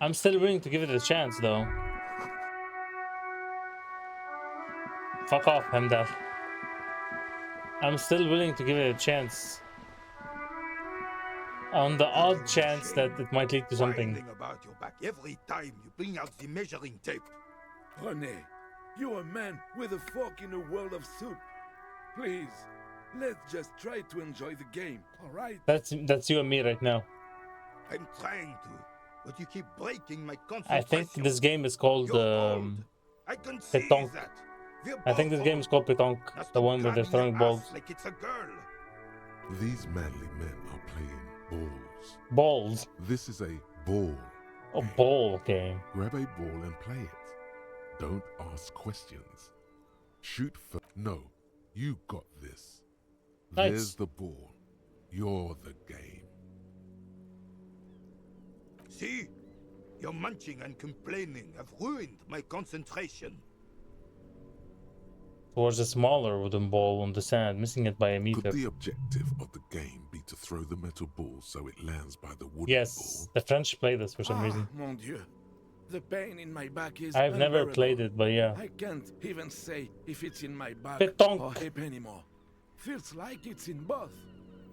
I'm still willing to give it a chance, though. Fuck off, Hemdal. I'm still willing to give it a chance. On the odd chance that it might lead to something.
About your back every time you bring out the measuring tape.
René, you're a man with a fork in a world of soup. Please, let's just try to enjoy the game, alright?
That's you and me right now.
I'm trying to, but you keep breaking my concentration.
I think this game is called
I can see
Pétanque.
that.
I think this game is called Pétanque, the one where they're throwing balls.
Like it's a girl.
These manly men are playing balls.
Balls?
This is a ball.
A ball game.
Grab a ball and play it. Don't ask questions. Shoot for... No, you got this.
Nice.
There's the ball. You're the game.
See? Your munching and complaining have ruined my concentration.
Towards a smaller wooden ball on the sand, missing it by a meter.
Could the objective of the game be to throw the metal ball so it lands by the wooden
Yes,
ball?
the French play this for some reason.
Mon Dieu. The pain in my back is
I've never
unbearable.
played it, but yeah.
I can't even say if it's in my back
Pétanque.
or hip anymore. Feels like it's in both.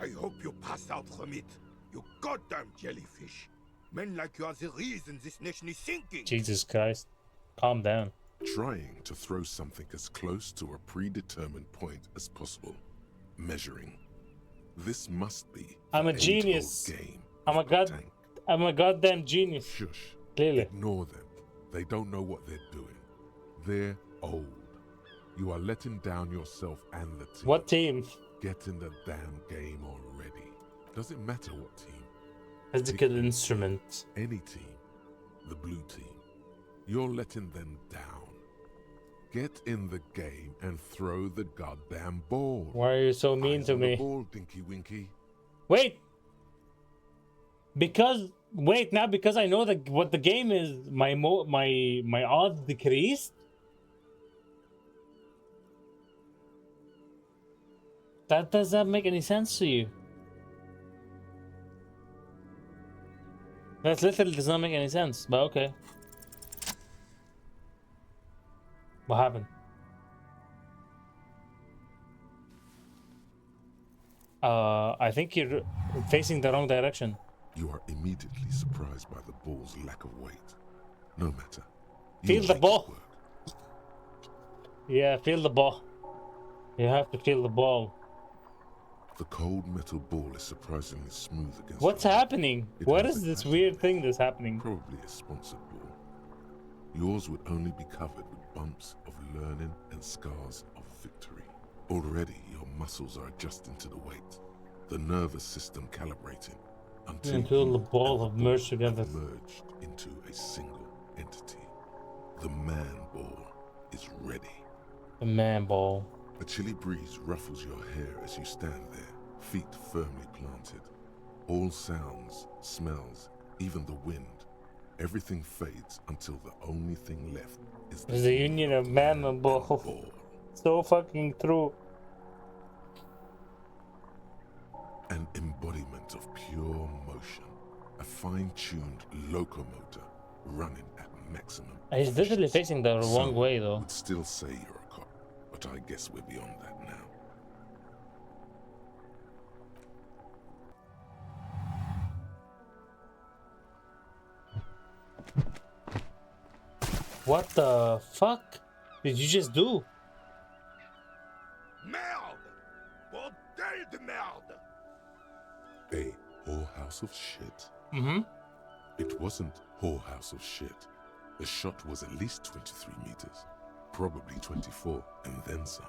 I hope you pass out from it. You goddamn jellyfish. Men like you are the reason this nation is sinking.
Jesus Christ. Calm down.
Trying to throw something as close to a predetermined point as possible. Measuring. This must be
I'm a
an
genius.
age-old game.
I'm a goddamn genius.
Shush.
Clearly.
Ignore them. They don't know what they're doing. They're old. You are letting down yourself and the team.
What team?
Get in the damn game already. Doesn't matter what team.
Physical instrument.
Any team. The blue team. You're letting them down. Get in the game and throw the goddamn ball.
Why are you so mean
Eyes
to
on
me?
the ball, Dinky Winky.
Wait! Because I know that what the game is, my odds decreased? That does not make any sense to you. That literally does not make any sense, but okay. What happened? I think you're facing the wrong direction.
You are immediately surprised by the ball's lack of weight. No matter.
Feel the
make it
ball.
work.
Yeah, feel the ball. You have to feel the ball.
The cold metal ball is surprisingly smooth against
What's
your hand.
happening?
It
What
has
is
a
this
nice
weird
weight.
thing that's happening?
Probably a sponsored ball. Yours would only be covered with bumps of learning and scars of victory. Already, your muscles are adjusting to the weight, the nervous system calibrating,
Until
you
the ball
and
have
the
merged together.
have merged into a single entity. The man ball is ready.
The man ball.
A chilly breeze ruffles your hair as you stand there, feet firmly planted. All sounds, smells, even the wind, everything fades until the only thing left is
The union of man and ball. So fucking true.
An embodiment of pure motion, a fine-tuned locomotor running at maximum.
He's literally
efficiency.
facing the wrong
Some
way though.
would still say you're a cop, but I guess we're beyond that now.
What the fuck did you just do?
Merde! Bordel de merde!
A whorehouse of shit?
Mm-hmm.
It wasn't whorehouse of shit. The shot was at least 23 meters, probably 24, and then some.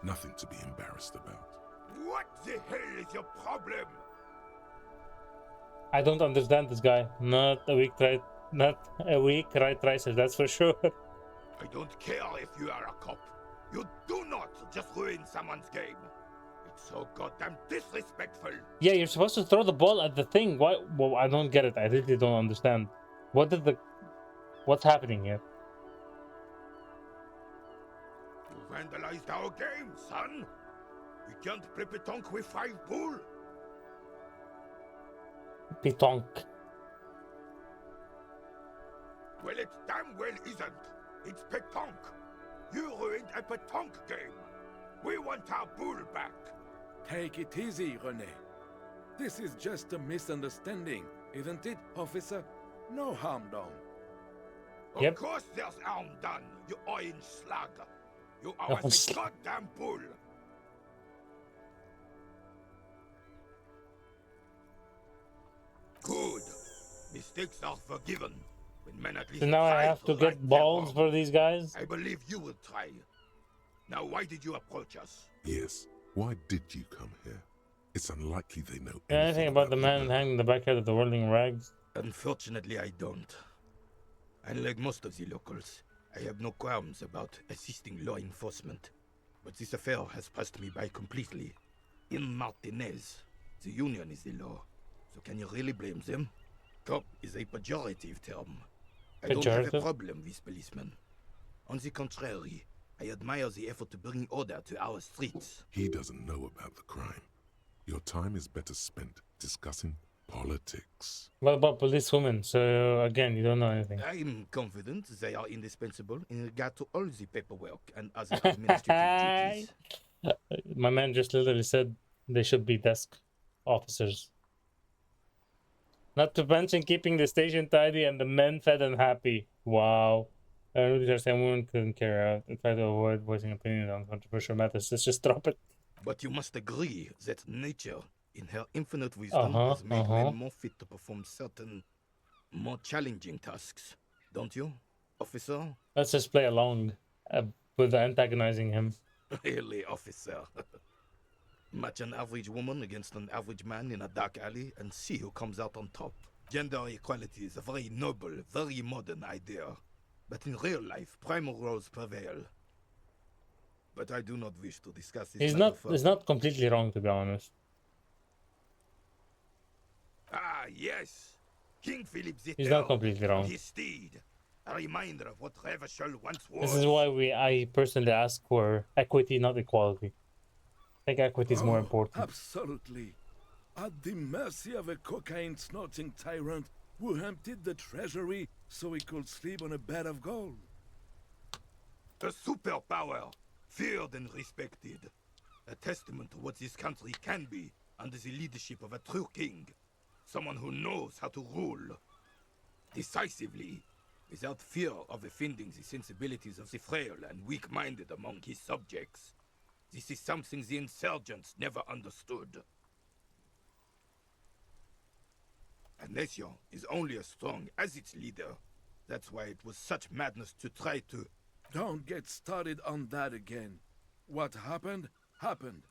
Nothing to be embarrassed about.
What the hell is your problem?
I don't understand this guy. Not a weak right tricep, that's for sure.
I don't care if you are a cop. You do not just ruin someone's game. It's so goddamn disrespectful.
Yeah, you're supposed to throw the ball at the thing. Why? Well, I don't get it. I really don't understand. What's happening here?
You vandalized our game, son. We can't play pétanque with 5 bull.
Pétanque.
Well, it damn well isn't. It's pétanque. You ruined a pétanque game. We want our bull back.
Take it easy, René. This is just a misunderstanding, isn't it, officer? No harm done.
Of course there's harm done, you orange slug. You are a goddamn bull. Good. Mistakes are forgiven. When men at least
So now I have to get balls for these guys?
I believe you will try. Now, why did you approach us?
Yes. Why did you come here? It's unlikely they know
Anything about the man hanging in the backyard of the whirling rags?
Unfortunately, I don't. Unlike most of the locals, I have no qualms about assisting law enforcement. But this affair has passed me by completely. In Martinez, the union is the law. So can you really blame them? Cop is a pejorative term. I don't have a problem with policemen. On the contrary, I admire the effort to bring order to our streets.
He doesn't know about the crime. Your time is better spent discussing politics.
What about policewomen? So again, you don't know anything.
I'm confident they are indispensable in regard to all the paperwork and other administrative duties.
My man just literally said they should be desk officers. Not to mention keeping the station tidy and the men fed and happy. Wow. I don't really understand women couldn't carry out and try to avoid voicing opinions on controversial matters. Let's just drop it.
But you must agree that nature, in her infinite wisdom, has made men more fit to perform certain, more challenging tasks. Don't you, officer?
Let's just play along with antagonizing him.
Really, officer. Match an average woman against an average man in a dark alley and see who comes out on top. Gender equality is a very noble, very modern idea. But in real life, primal roles prevail. But I do not wish to discuss this.
He's not completely wrong, to be honest.
Ah, yes. King Philip the
He's not completely wrong.
His steed. A reminder of what Revachol once was.
This is why I personally ask for equity, not equality. I think equity is more important.
Absolutely. At the mercy of a cocaine-snorting tyrant who emptied the treasury so he could sleep on a bed of gold.
A superpower, feared and respected. A testament to what this country can be under the leadership of a true king. Someone who knows how to rule decisively, without fear of offending the sensibilities of the frail and weak-minded among his subjects. This is something the insurgents never understood. A nation is only as strong as its leader. That's why it was such madness to try to...
Don't get started on that again. What happened, happened.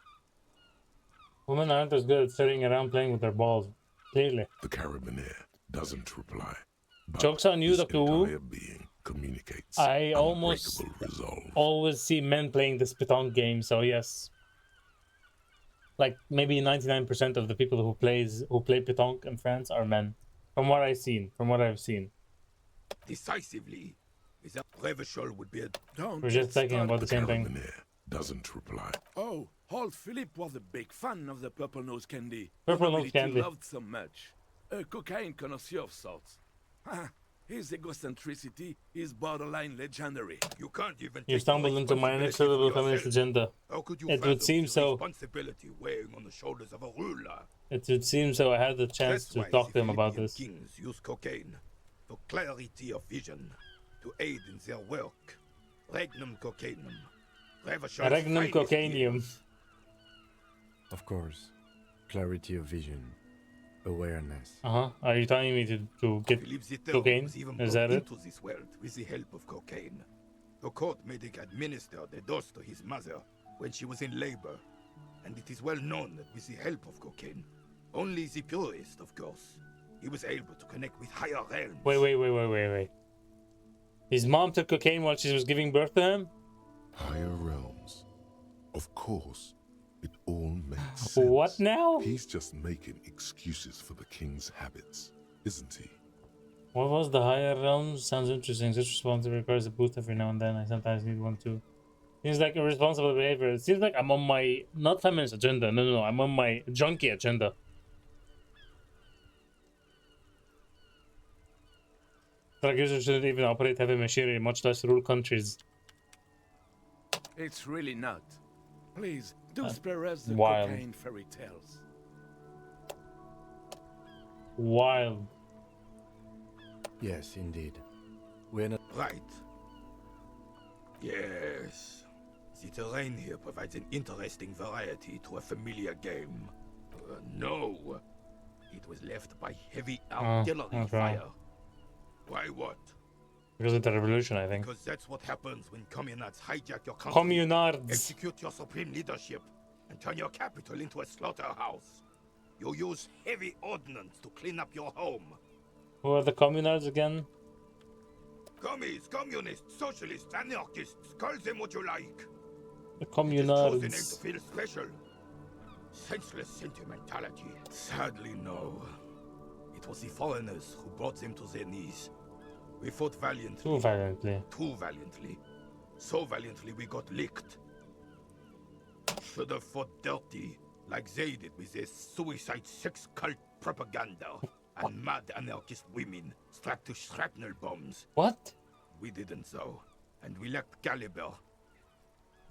Women aren't as good at sitting around playing with their balls. Clearly.
The Carabiner doesn't reply.
Joke's on you, Dr. Wu.
Being communicates
I almost always see men playing this pétanque game, so yes. Like maybe 99% of the people who play pétanque in France are men. From what I've seen.
Decisively. Without Revachol would be a...
We're just talking about the same thing.
Doesn't reply.
Oh, old Philip was a big fan of the purple nose candy.
Purple nose candy.
He loved so much. A cocaine connoisseur of sorts. His egocentricity is borderline legendary.
You can't even.
You stumbled into my inexorable feminist agenda.
How could you
it would seem so.
Responsibility weighing on the shoulders of a ruler.
It would seem so. I had the chance to talk to him about this.
Kings use cocaine for clarity of vision, to aid in their work. Regnum cocainum.
Regnum cocainium.
Of course. Clarity of vision. Awareness.
Are you telling me to get cocaine? Is that it?
Into this world with the help of cocaine. The court medic administered a dose to his mother when she was in labor, and it is well known that with the help of cocaine, only the purest, of course, he was able to connect with higher realms.
Wait. His mom took cocaine while she was giving birth to him?
Higher realms. Of course. It all makes sense.
What now?
He's just making excuses for the king's habits, isn't he?
What was the higher realms? Sounds interesting. Such responsibility requires a boost every now and then. I sometimes need one too. Seems like irresponsible behavior. It seems like I'm on my not feminist agenda. No. I'm on my junkie agenda. Drug users shouldn't even operate heavy machinery, much less rule countries.
It's really not. Please, do spare us the
wild.
cocaine fairy tales.
Wild.
Yes, indeed. We're not...
Right. Yes. The terrain here provides an interesting variety to a familiar game. No. It was left by heavy artillery fire. Why what?
Because of the revolution, I think.
Because that's what happens when communards hijack your country,
Communards.
execute your supreme leadership, and turn your capital into a slaughterhouse. You use heavy ordnance to clean up your home.
Who are the communards again?
Commies, communists, socialists, anarchists, call them what you like.
The
Chose the name to
communards.
feel special. Senseless sentimentality. Sadly, no. It was the foreigners who brought them to their knees. We fought valiantly.
Too violently.
Too valiantly. So valiantly we got licked. Should have fought dirty, like they did with their suicide sex cult propaganda and mad anarchist women strapped to shrapnel bombs.
What?
We didn't though, and we lacked caliber.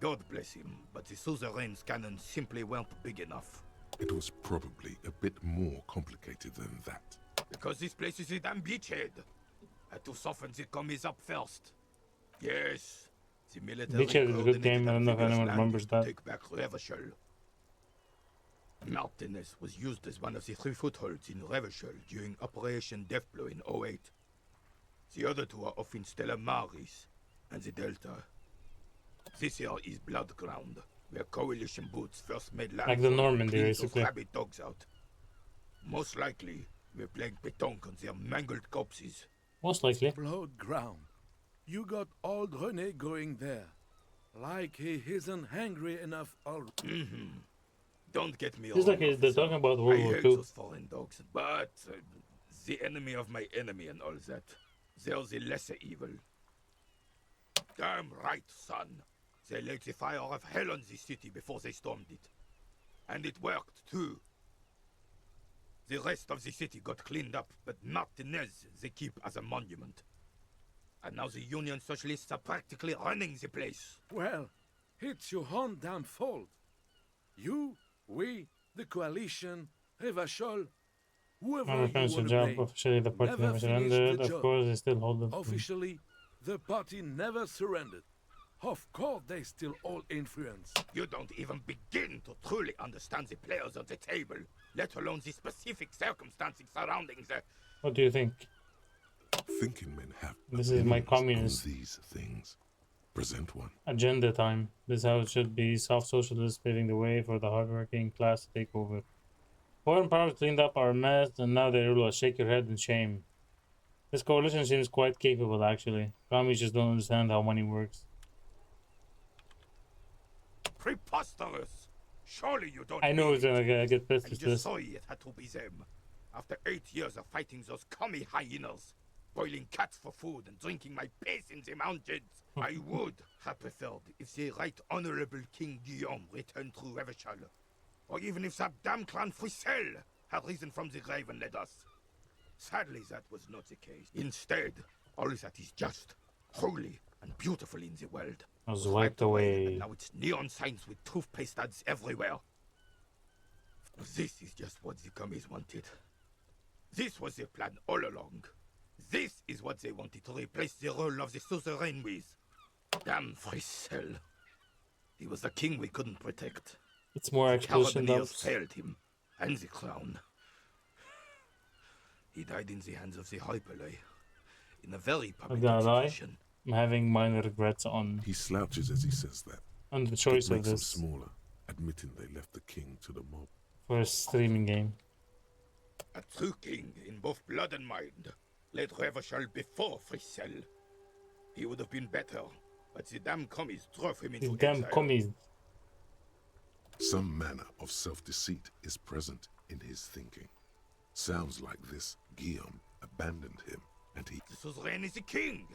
God bless him, but the suzerain's cannons simply weren't big enough.
It was probably a bit more complicated than that.
Because this place is a damn beachhead. Had to soften the commies up first. Yes, the military
Beachhead is a good game. I don't know if anyone remembers that.
Take back Revachol. Martinez was used as one of the 3 footholds in Revachol during Operation Deathblow in 08. The other 2 are off in Stella Maris and the Delta. This here is Blood Ground, where coalition boots first made land.
Like the Normandy, basically.
Rabid dogs out. Most likely, we're playing pétanque on their mangled corpses.
Most likely.
Blood ground. You got old René going there. Like he isn't hungry enough already.
Don't get me
It's
wrong.
like they're talking about World
I
War
hate
II.
those foreign dogs, but the enemy of my enemy and all that. They're the lesser evil. Damn right, son. They laid the fire of hell on the city before they stormed it. And it worked, too. The rest of the city got cleaned up, but Martinez they keep as a monument. And now the Union Socialists are practically running the place.
Well, it's your own damn fault. You, we, the coalition, Revachol, whoever
Never
you
finished the
wanna
job.
blame,
Officially, the party
never
never
finished
surrendered.
the
Of
job.
course, they still hold it.
Officially, the party never surrendered. Of course, they still all influence.
You don't even begin to truly understand the players at the table, let alone the specific circumstances surrounding the...
What do you think?
Thinking men have
This is my
opinions
communist
on these things. Present one.
agenda time. This is how it should be. Soft socialists paving the way for the hardworking class to take over. Foreign powers cleaned up our mess, and now they rule us. Shake your head in shame. This coalition seems quite capable, actually. Commies just don't understand how money works.
Preposterous! Surely you don't...
I know it's
believe
gonna get pissed
I
with
just
this.
saw it had to be them. After 8 years of fighting those commie hyenas, boiling cats for food and drinking my piss in the mountains, I would have preferred if the Right Honorable King Guillaume returned through Revachol, or even if that damn clan Frisel had risen from the grave and led us. Sadly, that was not the case. Instead, all that is just, holy, and beautiful in the world
Was wiped away.
and now it's neon signs with toothpaste ads everywhere. This is just what the commies wanted. This was their plan all along. This is what they wanted to replace the role of the suzerain with. Damn Frisel. He was the king we couldn't protect.
It's more explosion
Carabineers
dumps.
failed him, and the crown. He died in the hands of the Hyperlay, in a very public
gonna lie.
execution.
I'm having minor regrets on
He slouches as he says that.
the
It
choice of
makes him
this
smaller, admitting they left the king to the mob.
for a streaming game.
A true king in both blood and mind led Revachol before Frisel. He would have been better, but the damn commies drove him into
These damn
exile.
commies.
Some manner of self-deceit is present in his thinking. Sounds like this Guillaume abandoned him, and he...
The suzerain is the king.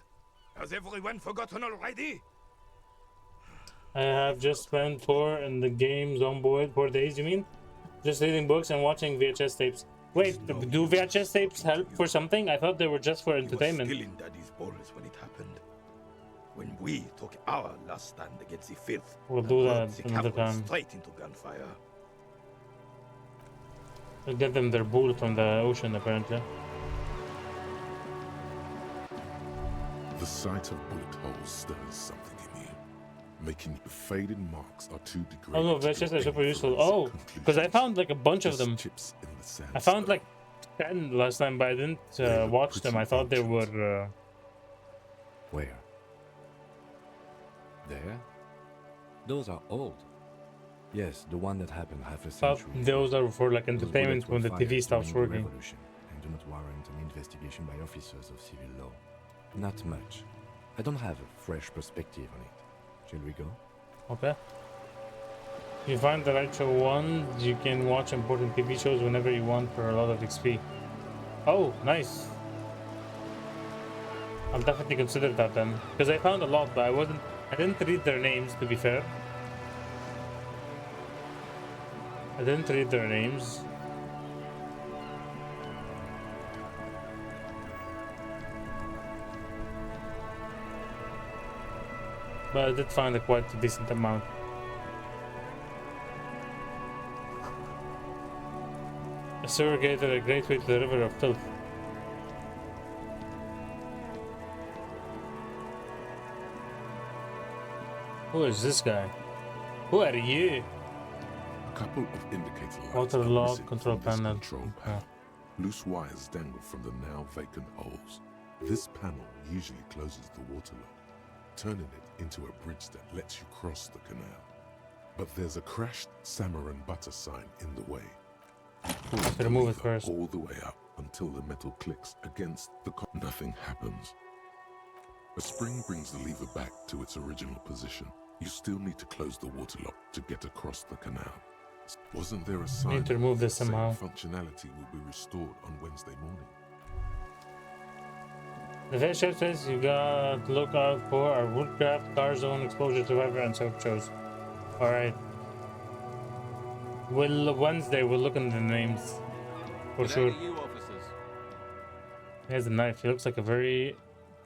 Has everyone forgotten already?
I have just spent 4 in the game's on board 4 days, you mean? Just reading books and watching VHS tapes. Wait, do VHS tapes help for something? I thought they were just for entertainment.
He was still in Daddy's balls when it happened. When we took our last stand against the filth,
We'll do that
hurled the
another
cavalry
time.
straight into gunfire.
We'll get them their bull from the ocean, apparently.
The sight of bullet holes stirs something in you, making the faded marks are too degraded.
Oh no, that's just super useful. Oh, because I found like a bunch of them.
Chips in the sand.
I found like 10 last time, but I didn't watch them. I thought they were.
Where? There? Those are old. Yes, the one that happened half a century ago.
Those are for like entertainment when the TV stops working.
Revolution and do not warrant an investigation by officers of civil law. Not much. I don't have a fresh perspective on it. Shall we go?
Okay. If you find the right show one, you can watch important TV shows whenever you want for a lot of XP. Oh, nice. I'll definitely consider that then, because I found a lot, but I didn't read their names, to be fair. I didn't read their names. But I did find quite a decent amount. A surrogator, a great way to the river of filth. Who is this guy? Who are you?
A couple of indicator lights
Water
are
lock,
missing
control
from this
panel.
control panel. Loose wires dangle from the now vacant holes. This panel usually closes the water lock, turning it into a bridge that lets you cross the canal. But there's a crashed salmon and butter sign in the way. Pull the
remove it
lever
first.
all the way up until the metal clicks against the nothing happens. A spring brings the lever back to its original position. You still need to close the water lock to get across the canal. Wasn't there a sign
Need to remove this
that
somehow.
functionality will be restored on Wednesday morning?
The first show says you got to look out for our Woodcraft, Car Zone, Exposure Survivor, and soap shows. Alright. Wednesday we'll look in the names. For sure.
You officers.
He has a knife. He looks like a very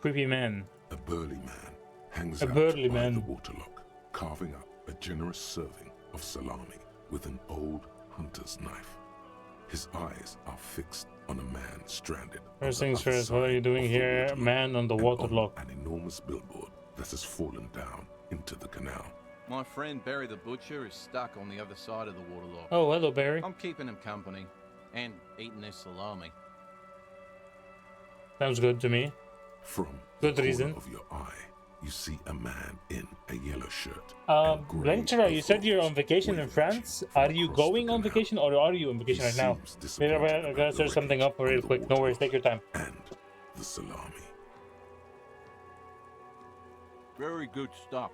creepy man.
A burly man hangs
A
out
burly
by
man.
the waterlock, carving up a generous serving of salami with an old hunter's knife. His eyes are fixed on a man stranded.
First
on the
things
other
first, what are you
side
doing
of the
here?
waterlock
Man on the
and
waterlock.
on an enormous billboard that has fallen down into the canal.
My friend Barry the Butcher is stuck on the other side of the waterlock.
Oh, hello, Barry.
I'm keeping him company and eating his salami.
Sounds good to me.
From
Good
the
reason.
corner of your eye, you see a man in a yellow shirt.
Blanchera, you said you're on vacation in
waving
France.
at you
Are you
across the
going on
canal.
vacation or are you on vacation
He
right now?
seems
Wait,
disappointed
I
about
gotta
the
search something up
wreckage
real
on
quick.
the
No worries, take your time.
And the salami.
Very good stuff.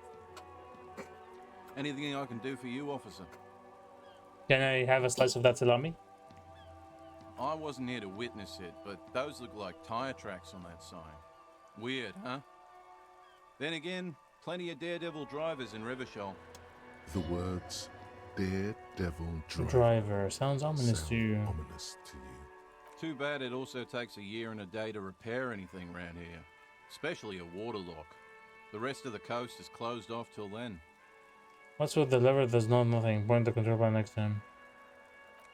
Anything I can do for you, officer?
Can I have a slice of that salami?
I wasn't here to witness it, but those look like tire tracks on that sign. Weird, huh? Then again, plenty of daredevil drivers in Revachol.
The words Daredevil
Driver. Sounds ominous
sound
to you.
ominous to you.
Too bad it also takes a year and a day to repair anything around here, especially a waterlock. The rest of the coast is closed off till then.
What's with the lever does not nothing? Point the control panel next time.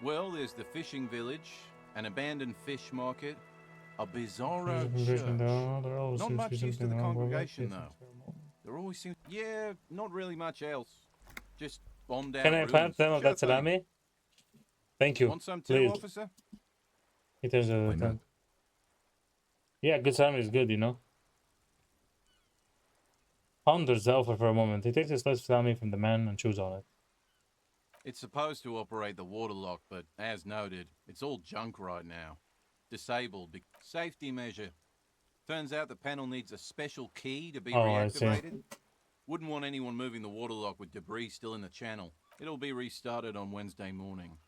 Well, there's the fishing village, an abandoned fish market, a bizarro
There
church.
always
Not
seems to
much
be
use to
something
the
wrong with it.
congregation, though. There always seems... Yeah, not really much else. Just bombed out
Can I
ruins.
plant some of
Sure
that
thing.
salami? Thank you.
Want some too,
Please.
officer?
He tells
Why
her
not?
that. Yeah, good salami is good, you know. Ponders the offer for a moment. He takes a slice of salami from the man and chews on it.
It's supposed to operate the waterlock, but as noted, it's all junk right now. Disabled. Safety measure. Turns out the panel needs a special key to be
I see.
reactivated. Wouldn't want anyone moving the waterlock with debris still in the channel. It'll be restarted on Wednesday morning.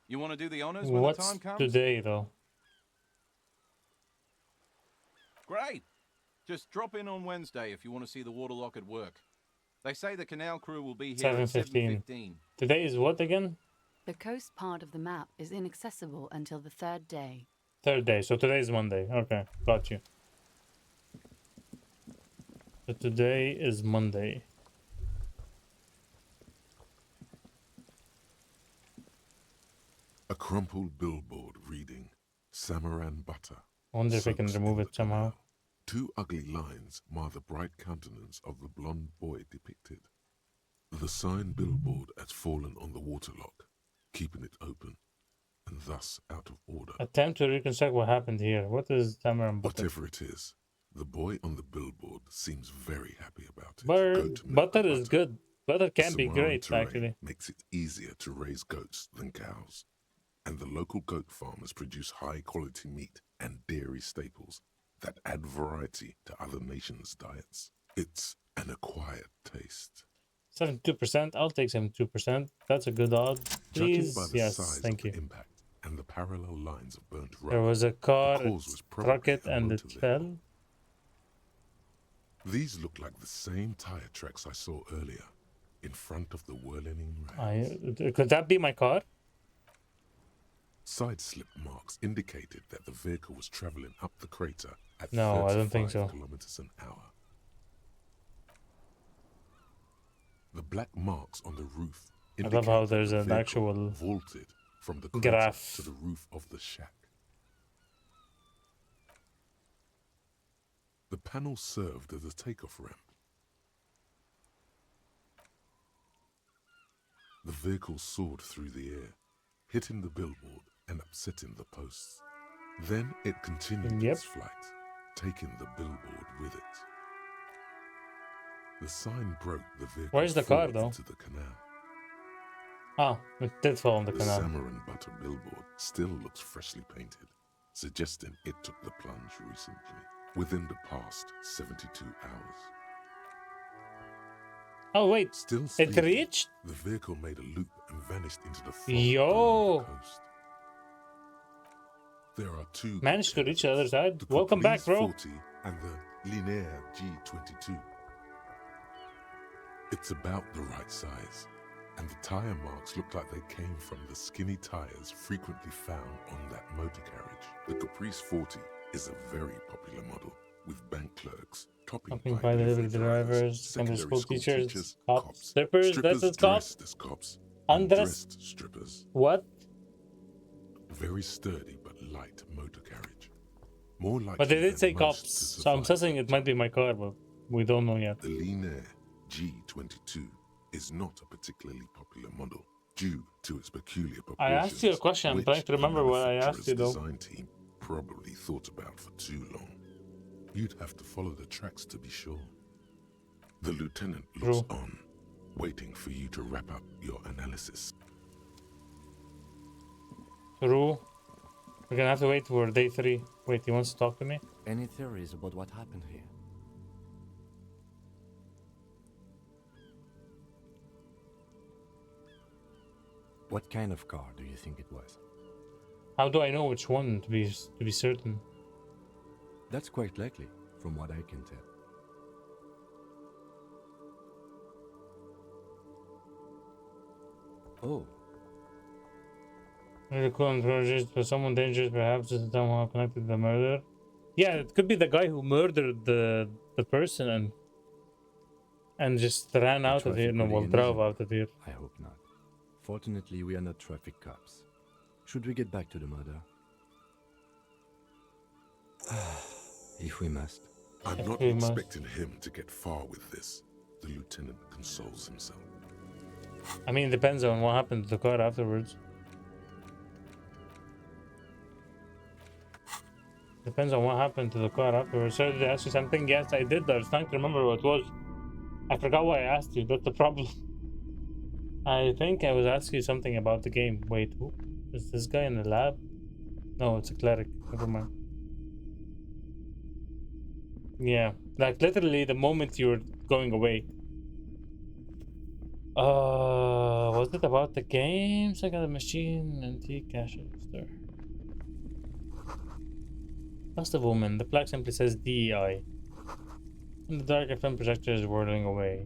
You want to do the honors when the
What's
time comes?
today, though?
Great. Just drop in on Wednesday if you want to see the waterlock at work. They say the canal crew will be here at
7:15.
7:15.
Today is what again?
The coast part of the map is inaccessible until the 3rd day.
3rd day, so today is Monday. Okay, got you. So today is Monday.
A crumpled billboard reading Samaran Butter.
I wonder if I can
soaks in
remove
the
it somehow.
canal. 2 ugly lines mar the bright countenance of the blonde boy depicted. The sign billboard has fallen on the waterlock, keeping it open, and thus out of order.
Attempt to reconstruct what happened here. What is Tamarin Butter?
Whatever it is, the boy on the billboard seems very happy about it.
Butter is good. Butter can be
Samaran
great,
terrain
actually.
makes it easier to raise goats than cows, and the local goat farmers produce high-quality meat and dairy staples that add variety to other nations' diets. It's an acquired taste.
72%. I'll take 72%. That's a good odd. Please,
Judging by the
yes,
size
thank
of
you.
the impact and the parallel lines of burnt
There
rubber,
was a car,
the
it
cause was
struck
probably
it,
a
and it
motor
fell.
vehicle. These look like the same tire tracks I saw earlier in front of the whirling rails.
Could that be my car?
Side slip marks indicated that the vehicle was traveling up the crater at
No, I don't think
35
so.
kilometers an hour. The black marks on the roof
I love
indicate
how
that
there's
the
an
vehicle
actual
vaulted from the crater
graph.
to the roof of the shack. The panel served as a takeoff ramp. The vehicle soared through the air, hitting the billboard and upsetting the posts. Then it continued its flight, taking the billboard with it. The sign broke the vehicle
Where's the car,
forward
though?
into the canal.
Oh, it did fall in the
The
canal.
Samaran Butter billboard still looks freshly painted, suggesting it took the plunge recently, within the past 72 hours.
Oh, wait.
Still
It
speeding,
reached?
the vehicle made a loop and vanished into the fog
Yo!
along the coast. There are 2
Managed to reach the other side.
the
Welcome back,
Caprice
bro.
40 and the Linear G22. It's about the right size, and the tire marks look like they came from the skinny tires frequently found on that motor carriage. The Caprice 40 is a very popular model, with bank clerks, topping
By delivery drivers, secondary school teachers, cops, strippers, that's a cop.
dressed as cops,
Undressed
undressed strippers.
What?
Very sturdy but light motor carriage. More likely
But they did
than
say
most
cops,
to
so I'm
survive
guessing it might be my car, but we don't know yet.
The Linear G22 is not a particularly popular model due to its peculiar proportions.
I asked you a question. I'm
which
trying to remember
the
what I asked you, though.
manufacturer's design team probably thought about for too long. You'd have to follow the tracks to be sure. The lieutenant looks
True.
on, waiting for you to wrap up your analysis.
True. We're gonna have to wait for day 3. Wait, he wants to talk to me?
Any theories about what happened here? What kind of car do you think it was?
How do I know which one to be certain?
That's quite likely, from what I can tell. Oh,
Really cool and project for someone dangerous, perhaps is somehow connected to the murder. Yeah, it could be the guy who murdered the person and just ran
a
out of here.
traffic
No, well,
hooliganism?
drove out of here.
I hope not. Fortunately, we are not traffic cops. Should we get back to the murder? If we must.
I'm
If
not
we must.
expecting him to get far with this, the lieutenant consoles himself.
I mean, it depends on what happened to the car afterwards. Depends on what happened to the car afterwards. So did I ask you something? Yes, I did. I was trying to remember what it was. I forgot what I asked you. That's the problem. I think I was asking you something about the game. Wait, who is this guy in the lab? No, it's a cleric. Never mind. Yeah, like literally the moment you were going away. Was it about the games? I got a machine, antique cash register. That's the woman. The plaque simply says DEI. In the dark, a film projector is whirling away.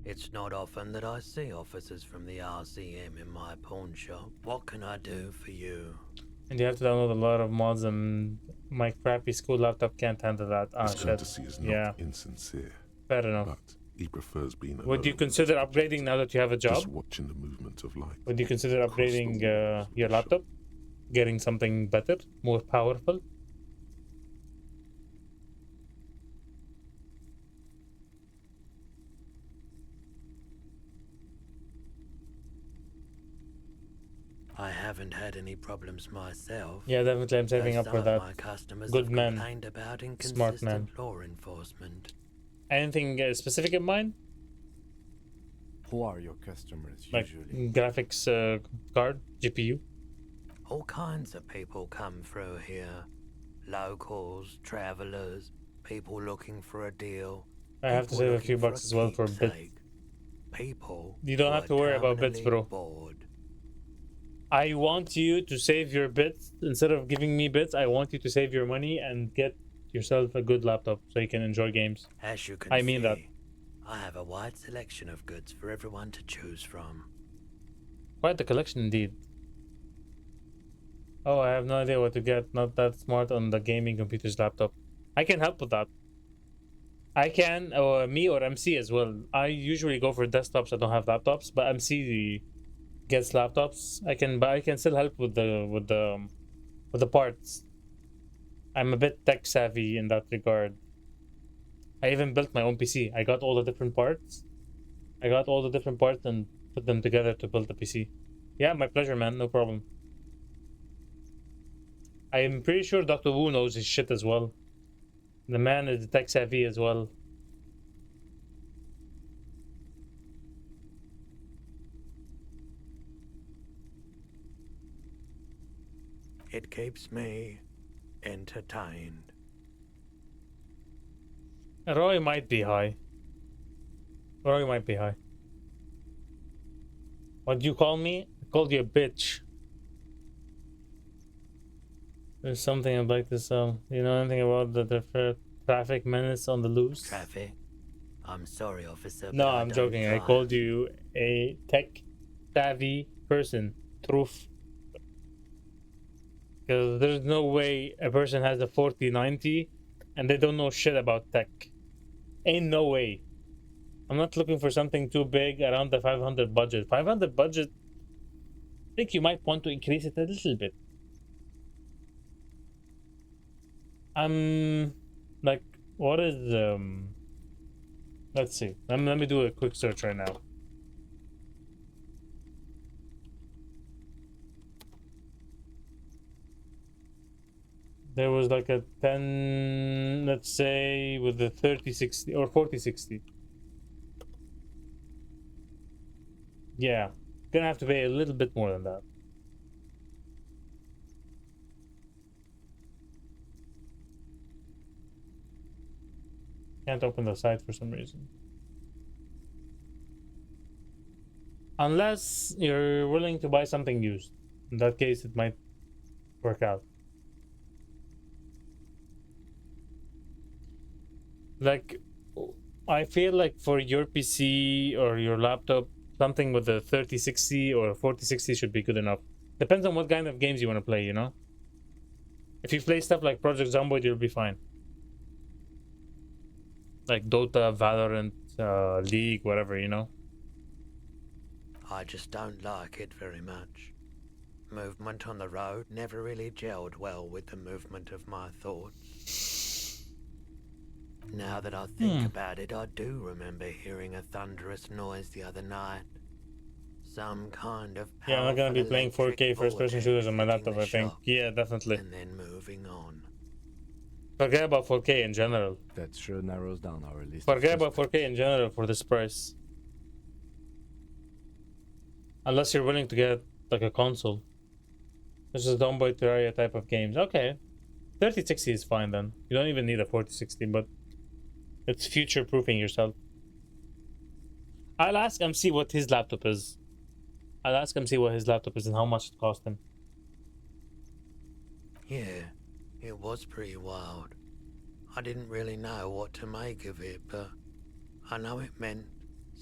It's not often that I see officers from the RCM in my pawn shop. What can I do for you?
And you have to download a lot of mods, and my crappy school laptop can't handle that. Ah,
His
shit.
courtesy is
Yeah.
not insincere,
Fair enough.
but he prefers being alone.
Would you consider upgrading now that you have a
Just
job?
watching the movement of light.
Would you consider
across the
upgrading
walls of
your
the
laptop? Getting something better? More powerful?
I haven't had any problems myself.
Yeah, definitely. I'm saving
though
up for
some
that.
of my customers
Good
have
man.
complained about
Smart man.
inconsistent law enforcement.
Anything specific in mind?
Who are your customers
Like
usually?
graphics card, GPU?
All kinds of people come through here. Locals, travelers, people looking for a deal.
I have to
people
save a
looking
few bucks as well for bits.
keepsake. People
You don't
who
have
are
to worry about bits,
terminally
bro.
bored.
I want you to save your bits. Instead of giving me bits, I want you to save your money and get yourself a good laptop so you can enjoy games.
As you can
I mean
see,
that.
I have a wide selection of goods for everyone to choose from.
Quite the collection indeed. Oh, I have no idea what to get. Not that smart on the gaming computer's laptop. I can help with that. I can, or me or MC as well. I usually go for desktops. I don't have laptops, but MC gets laptops. But I can still help with the parts. I'm a bit tech savvy in that regard. I even built my own PC. I got all the different parts. And put them together to build the PC. Yeah, my pleasure, man. No problem. I am pretty sure Dr. Wu knows his shit as well. The man is tech savvy as well.
It keeps me entertained.
Roy might be high. What'd you call me? I called you a bitch. There's something I'd like to sell. You know anything about the traffic menace on the loose?
Traffic? I'm sorry, officer.
No,
but I
I'm
don't
joking. I
drive.
called you a tech savvy person. Truth. Because there's no way a person has a 4090 and they don't know shit about tech. Ain't no way. I'm not looking for something too big around the 500 budget. 500 budget, I think you might want to increase it a little bit. Like, what is, let's see. Let me do a quick search right now. There was like a 10, let's say, with the 3060 or 4060. Yeah, gonna have to pay a little bit more than that. Can't open the site for some reason. Unless you're willing to buy something used. In that case, it might work out. Like, I feel like for your PC or your laptop, something with a 3060 or a 4060 should be good enough. Depends on what kind of games you want to play, you know? If you play stuff like Project Zomboid, you'll be fine. Like Dota, Valorant, League, whatever, you know?
I just don't like it very much. Movement on the road never really gelled well with the movement of my thoughts. Now that I think about it, I do remember hearing a thunderous noise the other night. Some kind of
Yeah, I'm not gonna be playing 4K first-person shooters on my
vortex
laptop,
hitting
I
the
think.
shop
Yeah, definitely.
and then moving on.
Forget about 4K in general.
That sure narrows down our list.
Forget about 4K in general for this price. Unless you're willing to get like a console. This is Domboy Terraria type of games. Okay. 3060 is fine then. You don't even need a 4060, but it's future-proofing yourself. I'll ask MC what his laptop is. And how much it cost him.
Yeah, it was pretty wild. I didn't really know what to make of it, but I know it meant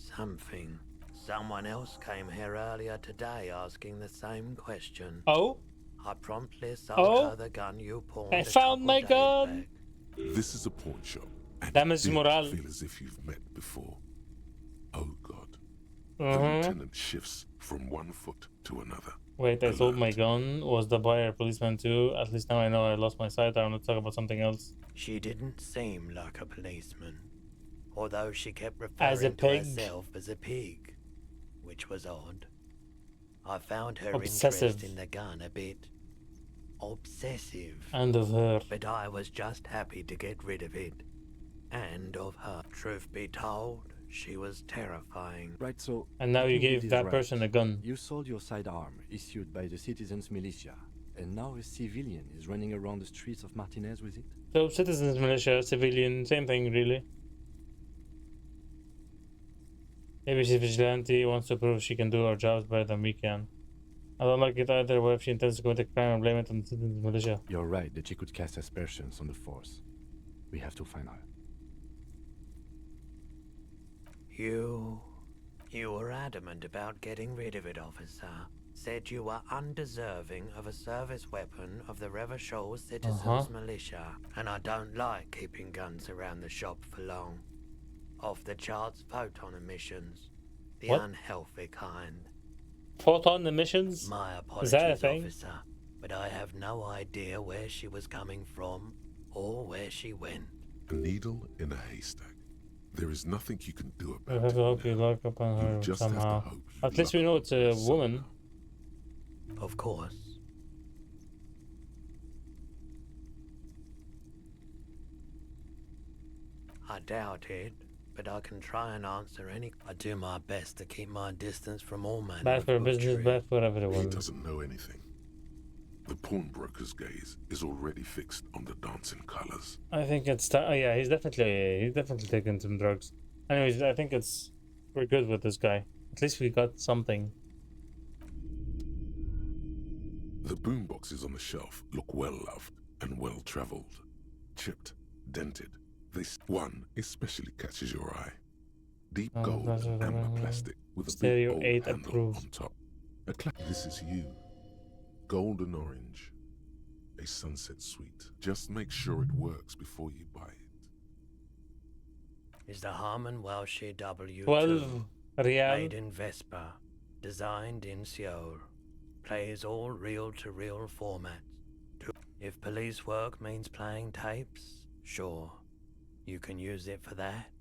Something. Someone else came here earlier today asking the same question.
Oh?
I promptly sold
Oh?
her the gun you pawned
I
a
found
couple
my
days
gun!
back.
This is a pawn shop, and
Damage
it did
morale.
feel as if you've met before. Oh God. The lieutenant shifts from one foot to another.
Wait, I sold my
Alert.
gun. Was the buyer a policeman too? At least now I know I lost my sidearm. Let's talk about something else.
She didn't seem like a policeman, although she kept
As a
referring to
pig.
herself as a pig, which was odd. I found her
Obsessive.
interest in the gun a bit obsessive.
And of her.
But I was just happy to get rid of it. And of her. Truth be told, she was terrifying.
Right, so...
And now
I
you
think
gave
it is
that
right.
person a gun.
You sold your sidearm, issued by the citizens' militia, and now a civilian is running around the streets of Martinez with it?
So, citizens, militia, civilian, same thing, really. Maybe she's vigilante, wants to prove she can do her jobs better than we can. I don't like it either. What if she intends to commit a crime and blame it on the citizens' militia?
You're right that she could cast aspersions on the force. We have to find her.
You were adamant about getting rid of it, officer. Said you were undeserving of a service weapon of the Revachol Citizens Militia, and I don't like keeping guns around the shop for long. Off the charts photon emissions. The
What?
unhealthy kind.
Photon emissions?
My
Is that a
apologies,
thing?
officer, but I have no idea where she was coming from or where she went.
A needle in a haystack. There is nothing you can do
I
about
have
it
to hope you
now.
lock up on
You
her
just
somehow.
have to hope you
At least we
luck
know it's a
somehow.
woman.
Of course. I doubt it, but I can try and answer any. I do my best to keep my distance from all manner
Bad
of
for business,
butchery.
bad for
He
everyone.
doesn't know anything. The pawnbroker's gaze is already fixed on the dancing colors.
I think it's yeah, he's definitely taking some drugs. Anyways, I think we're good with this guy. At least we got something.
The boomboxes on the shelf look well loved and well traveled. Chipped, dented. One especially catches your eye. Deep
Oh,
gold
that's
and
what I
amber
mean.
plastic with a
Stereo
big
8
gold handle
approved.
on top. This is you. Golden orange. A sunset suite. Just make sure it works before you buy it.
Is the Harman Welsh W
12 real.
made in Vespa, designed in Seoul, plays all reel-to-reel formats. If police work means playing tapes, sure, you can use it for that,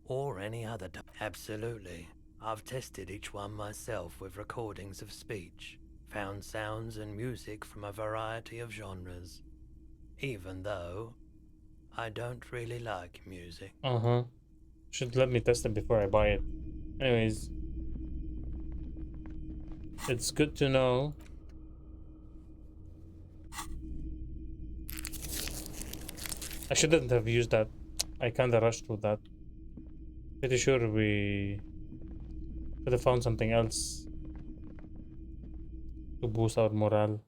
or any other. Absolutely, I've tested each one myself with recordings of speech, found sounds and music from a variety of genres, even though I don't really like music.
Should let me test it before I buy it. Anyways, it's good to know. I shouldn't have used that. I kinda rushed with that. Pretty sure we could have found something else to boost our morale.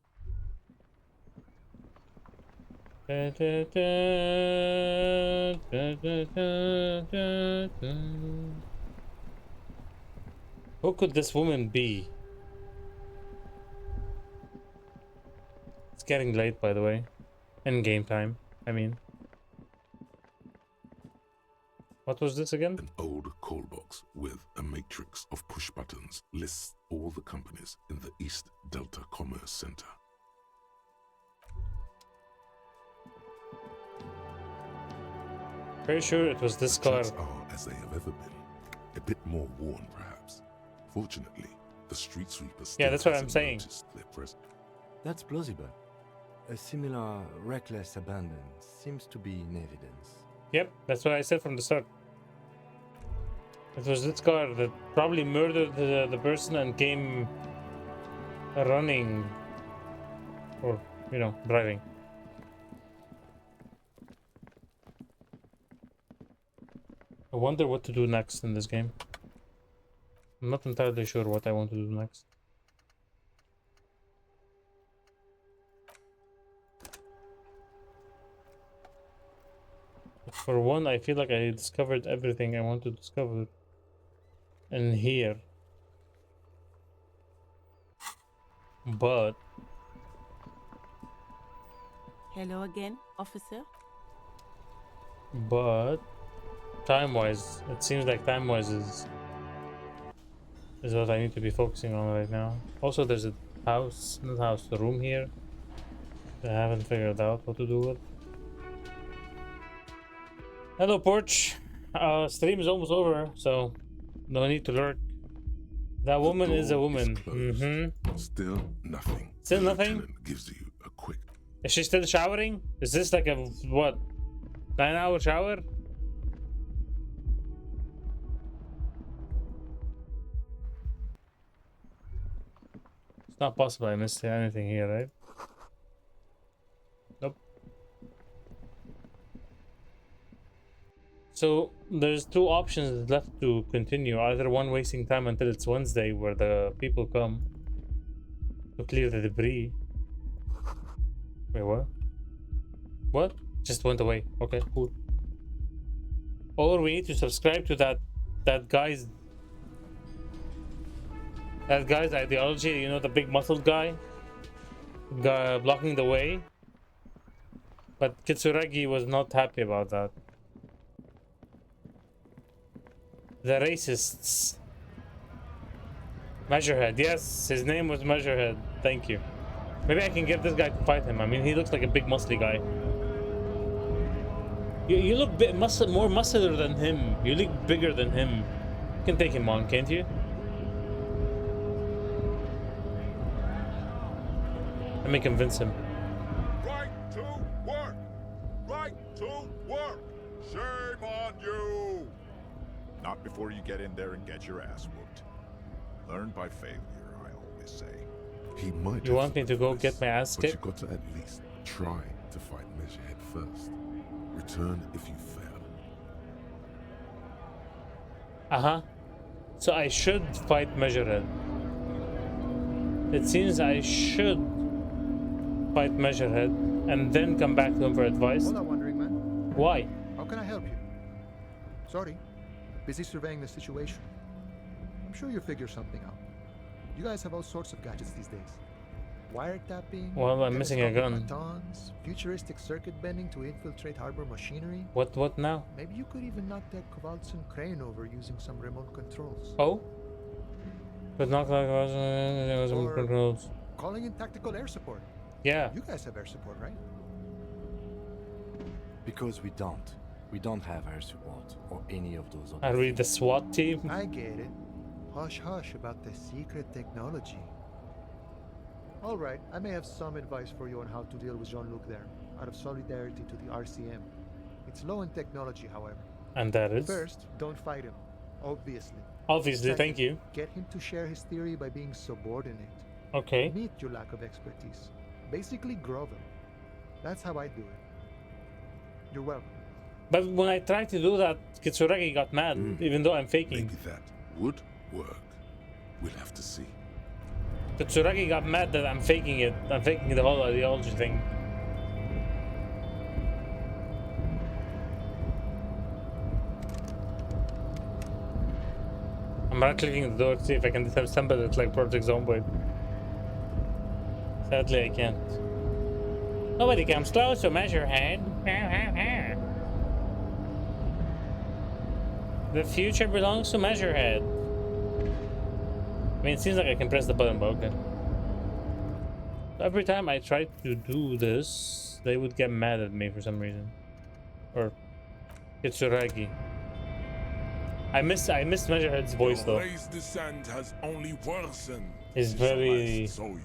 Who could this woman be? It's getting late, by the way. In game time, I mean. What was this again?
An old call box with a matrix of push buttons lists all the companies in the East Delta Commerce Center.
Very sure it was this
The
car.
tracks are as they have ever been. A bit more worn, perhaps. Fortunately, the street sweeper still
that's what I'm
hasn't
saying.
noticed their presence.
That's plausible. A similar reckless abandon seems to be in evidence.
Yep, that's what I said from the start. It was this car that probably murdered the person and came running. Or, driving. I wonder what to do next in this game. I'm not entirely sure what I want to do next. But for one, I feel like I discovered everything I want to discover. in here. But
Hello again, officer.
time-wise, it seems like time-wise is what I need to be focusing on right now. Also, there's a house, not house, a room here that I haven't figured out what to do with. Hello, Porch. Stream is almost over, so no need to lurk. That woman is a woman.
Still nothing.
Still
The
nothing?
lieutenant gives you a quick.
Is she still showering? Is this like a, what, 9-hour shower? It's not possible I missed anything here, right? Nope. So there's two options left to continue. Either one, wasting time until it's Wednesday where the people come to clear the debris. Wait, what? What? Just went away. Okay, cool. Or we need to subscribe to that guy's ideology, you know, the big muscled guy blocking the way. But Kitsuragi was not happy about that. The racists. Measurehead. Yes, his name was Measurehead. Thank you. Maybe I can get this guy to fight him. I mean, he looks like a big muscly guy. You look more muscular than him. You look bigger than him. You can take him on, can't you? Let me convince him.
Right to work! Right to work! Shame on you! Not before you get in there and get your ass whooped. Learn by failure, I always say.
He might.
You want me to go get my ass
but you
kicked?
got to at least try to fight Measurehead first. Return if you fail.
Uh-huh. So I should fight Measurehead. It seems I should fight Measurehead and then come back to him for advice.
Hold on, wondering man.
Why?
How can I help you? Sorry, busy surveying the situation. I'm sure you'll figure something out. You guys have all sorts of gadgets these days. Wiretapping.
Well, I'm missing a gun.
Batons, futuristic circuit bending to infiltrate harbor machinery.
What now?
Maybe you could even knock that Kowalson crane over using some remote controls.
Oh? But not like
Or
controls.
calling in tactical air support.
Yeah.
You guys have air support, right?
Because we don't. We don't have air support or any of those other
Are we the SWAT team?
I get it. Hush hush about the secret technology. Alright, I may have some advice for you on how to deal with Jean-Luc there, out of solidarity to the RCM. It's low in technology, however.
And that is?
First, don't fight him. Obviously.
Obviously,
Second,
thank you.
Get him to share his theory by being subordinate.
Okay.
Admit your lack of expertise. Basically grovel. That's how I do it. You're welcome.
But when I tried to do that, Kitsuragi got mad, even though I'm faking.
Maybe that would work. We'll have to see.
Kitsuragi got mad that I'm faking it. I'm faking the whole ideology thing. I'm right-clicking the door to see if I can disassemble it like Project Zomboid. Sadly, I can't. Nobody comes close to Measurehead. The future belongs to Measurehead. I mean, it seems like I can press the button, but okay. Every time I try to do this, they would get mad at me for some reason. Or Kitsuragi. I miss Measurehead's voice though.
Race descent has only worsened.
His
since I
very
last saw you.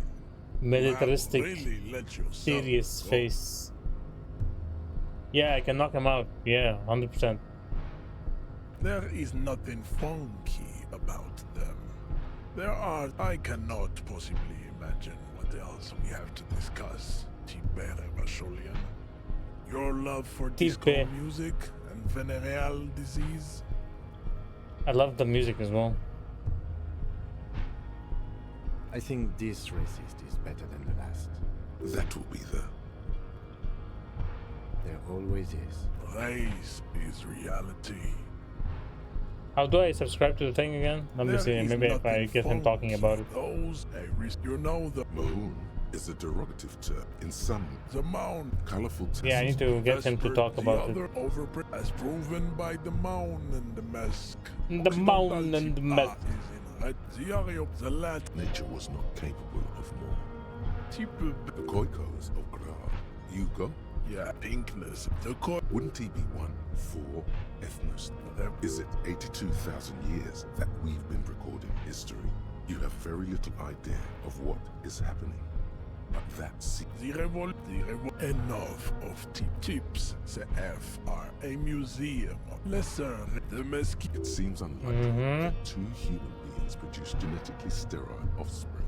militaristic,
really let yourself
serious
go.
face. Yeah, I can knock him out. Yeah, 100%.
There is nothing funky about them. I cannot possibly imagine what else we have to discuss, Tibere Masholian. Your love for disco music and venereal disease?
I love the music as well.
I think this racist is better than the last.
That will be
There always is.
Race is reality.
How do I subscribe to the thing again? Let me
There
see.
is
Maybe if I
nothing
get him talking about it.
Those you know the
Mahoon is a derogative term in some
the mound.
colorful tests.
Yeah, I need to get him to talk about it.
As proven by the mound and the mask.
The mound and the mask.
Nature was not capable of more. The Koikos of Gra, Hugo?
Yeah, pinkness.
Wouldn't he be one for ethnos? Is it 82,000 years that we've been recording history? You have very little idea of what is happening. But that's
enough of tips. The F are a museum. Lesson the mesquite.
It seems unlikely that two human beings produce genetically sterile offspring.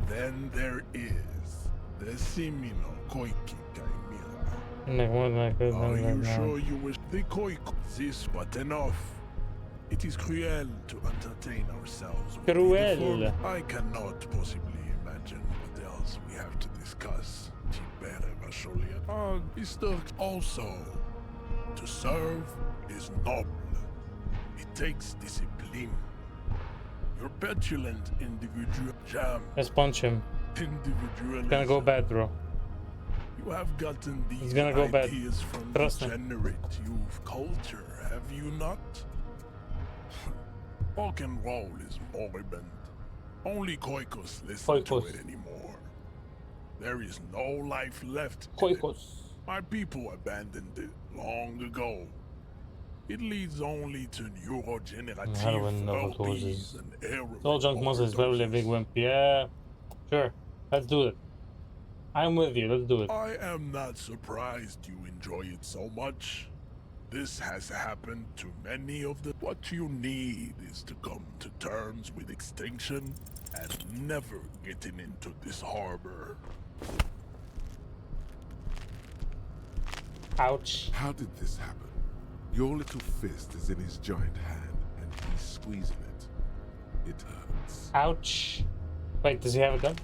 Then there is the Simino Koiki Kaimira. Are you sure you wish the Koiko this but enough? It is cruel to entertain ourselves.
Cruel.
I cannot possibly imagine what else we have to discuss. Also, to serve is noble. It takes discipline. Your petulant individual jam.
Let's punch him.
Individualism.
It's gonna go bad, bro.
You have gotten these
He's gonna go bad.
ideas from
Trust me.
degenerate youth culture, have you not? Rock and roll is moribund. Only Koikos listen to it anymore. There is no life left.
Koikos.
My people abandoned it long ago. It leads only to neurogenerative LPs and error.
Soul Junk Monster is probably a big wimp. Yeah, sure. Let's do it. I'm with you. Let's do it.
I am not surprised you enjoy it so much. This has happened to many of the... What you need is to come to terms with extinction and never getting into this harbor.
Ouch.
How did this happen? Your little fist is in his giant hand and he's squeezing it. It hurts.
Ouch. Wait, does he have a gun?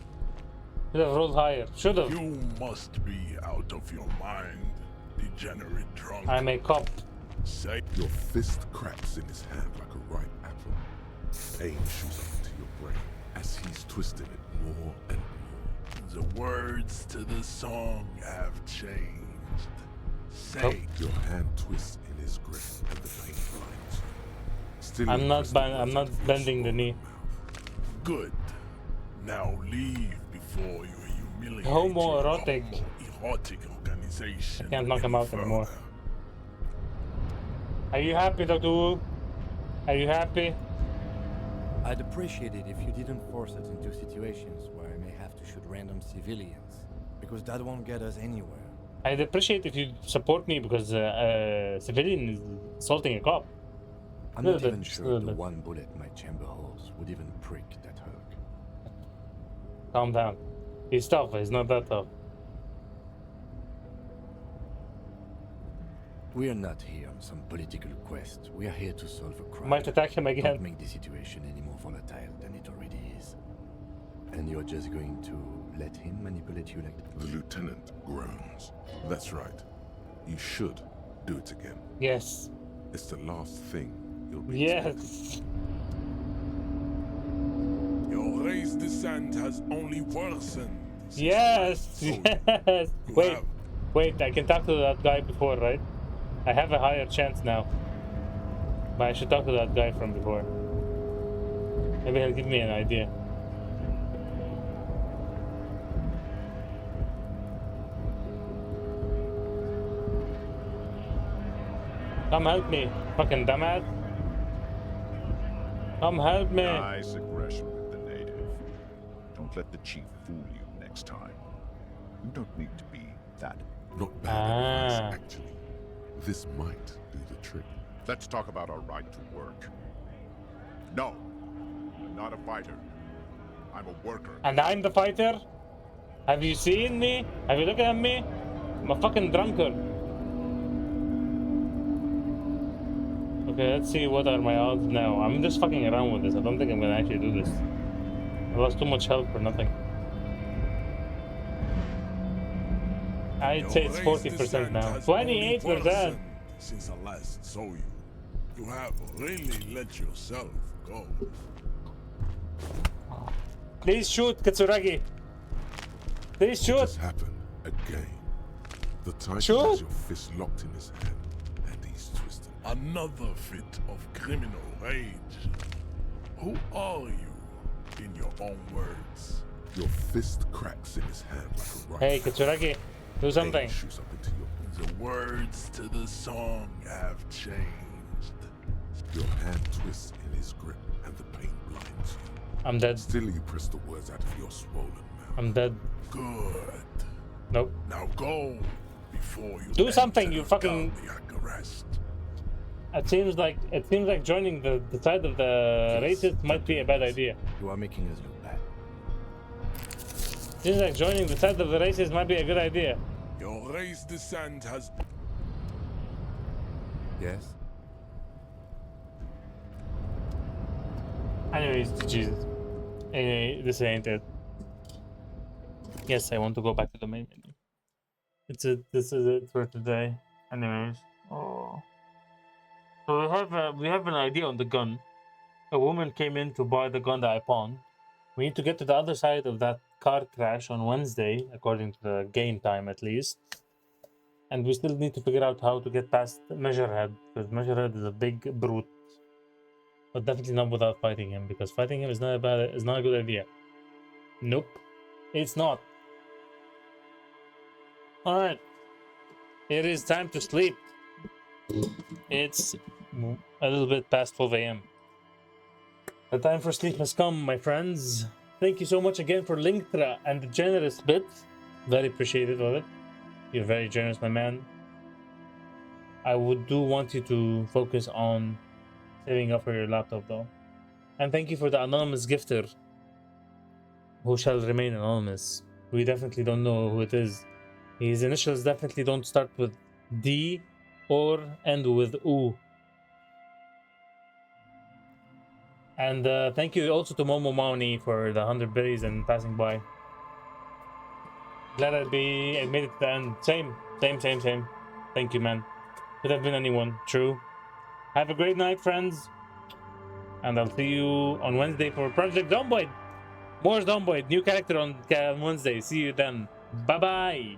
Should have rolled higher. Should have.
You must be out of your mind, degenerate drunk.
I'm a cop.
Say
your fist cracks in his hand like a ripe apple. Pain shoots up into your brain as he's twisting it more and more.
The words to the song have changed. Say
your hand twists in his grip and the pain blinds you. Still
I'm not bending the knee.
Good. Now leave before you humiliate
Homoerotic.
Erotic organization.
I can't knock him out anymore. Are you happy, Dr. Wu? Are you happy?
I'd appreciate it if you didn't force us into situations where I may have to shoot random civilians, because that won't get us anywhere.
I'd appreciate if you support me because a civilian is assaulting a cop.
I'm not even sure the one bullet my chamber holds would even prick that Herc.
Calm down. He's tough, he's not that tough.
We are not here on some political quest. We are here to solve a crime.
Might attack him again.
Don't make the situation any more volatile than it already is. And you're just going to let him manipulate you like that?
The lieutenant groans. That's right. You should do it again.
Yes.
It's the last thing you'll be
Yes.
Your race descent has only worsened.
Yes. Yes. Wait, I can talk to that guy before, right? I have a higher chance now. But I should talk to that guy from before. Maybe he'll give me an idea. Come help me, fucking dumbass. Come help me.
Nice aggression with the native. Don't let the chief fool you next time. You don't need to be that.
Not bad advice, actually. This might do the trick.
Let's talk about our right to work. No, I'm not a fighter. I'm a worker.
And I'm the fighter? Have you seen me? Have you looked at me? I'm a fucking drunkard. Okay, let's see what are my odds now. I'm just fucking around with this. I don't think I'm gonna actually do this. I lost too much health for nothing. I'd say it's 40% now. 28%!
since I last saw you. You have really let yourself go.
Please shoot, Katsuragi. Please shoot.
This happened again. The Titan
Shoot.
has your fist locked in his hand, and he's twisting.
Another fit of criminal rage. Who are you, in your own words?
Your fist cracks in his hand like a rifle.
Hey, Katsuragi, do something.
Shoots up into your...
The words to the song have changed.
Your hand twists in his grip, and the pain blinds you.
I'm dead.
Still, you press the words out of your swollen mouth.
I'm dead.
Good.
Nope.
Now go before you
do something. You fucking.
cardiac arrest.
It seems like joining the side of the racists might be a bad idea.
You are making us look bad.
Seems like joining the side of the racists might be a good idea.
Your race descent has.
Yes?
Anyways, Jesus. Anyway, this ain't it. Yes, I want to go back to the main menu. This is it for today. Anyways, oh. So we have an idea on the gun. A woman came in to buy the gun that I pawned. We need to get to the other side of that car crash on Wednesday, according to the game time at least. And we still need to figure out how to get past Measurehead, because Measurehead is a big brute. But definitely not without fighting him, because fighting him is not a good idea. Nope, it's not. All right, it is time to sleep. It's a little bit past 12 a.m. The time for sleep has come, my friends. Thank you so much again for Linktra and the generous bit. Very appreciative of it. You're very generous, my man. I do want you to focus on saving up for your laptop, though. And thank you for the anonymous gifter, who shall remain anonymous. We definitely don't know who it is. His initials definitely don't start with D or end with U. And thank you also to Momo Mauni for the 100 berries and passing by. Glad I made it to the end. Same. Thank you, man. Could have been anyone. True. Have a great night, friends. And I'll see you on Wednesday for Project Zomboid. More Zomboid. New character on Wednesday. See you then. Bye-bye.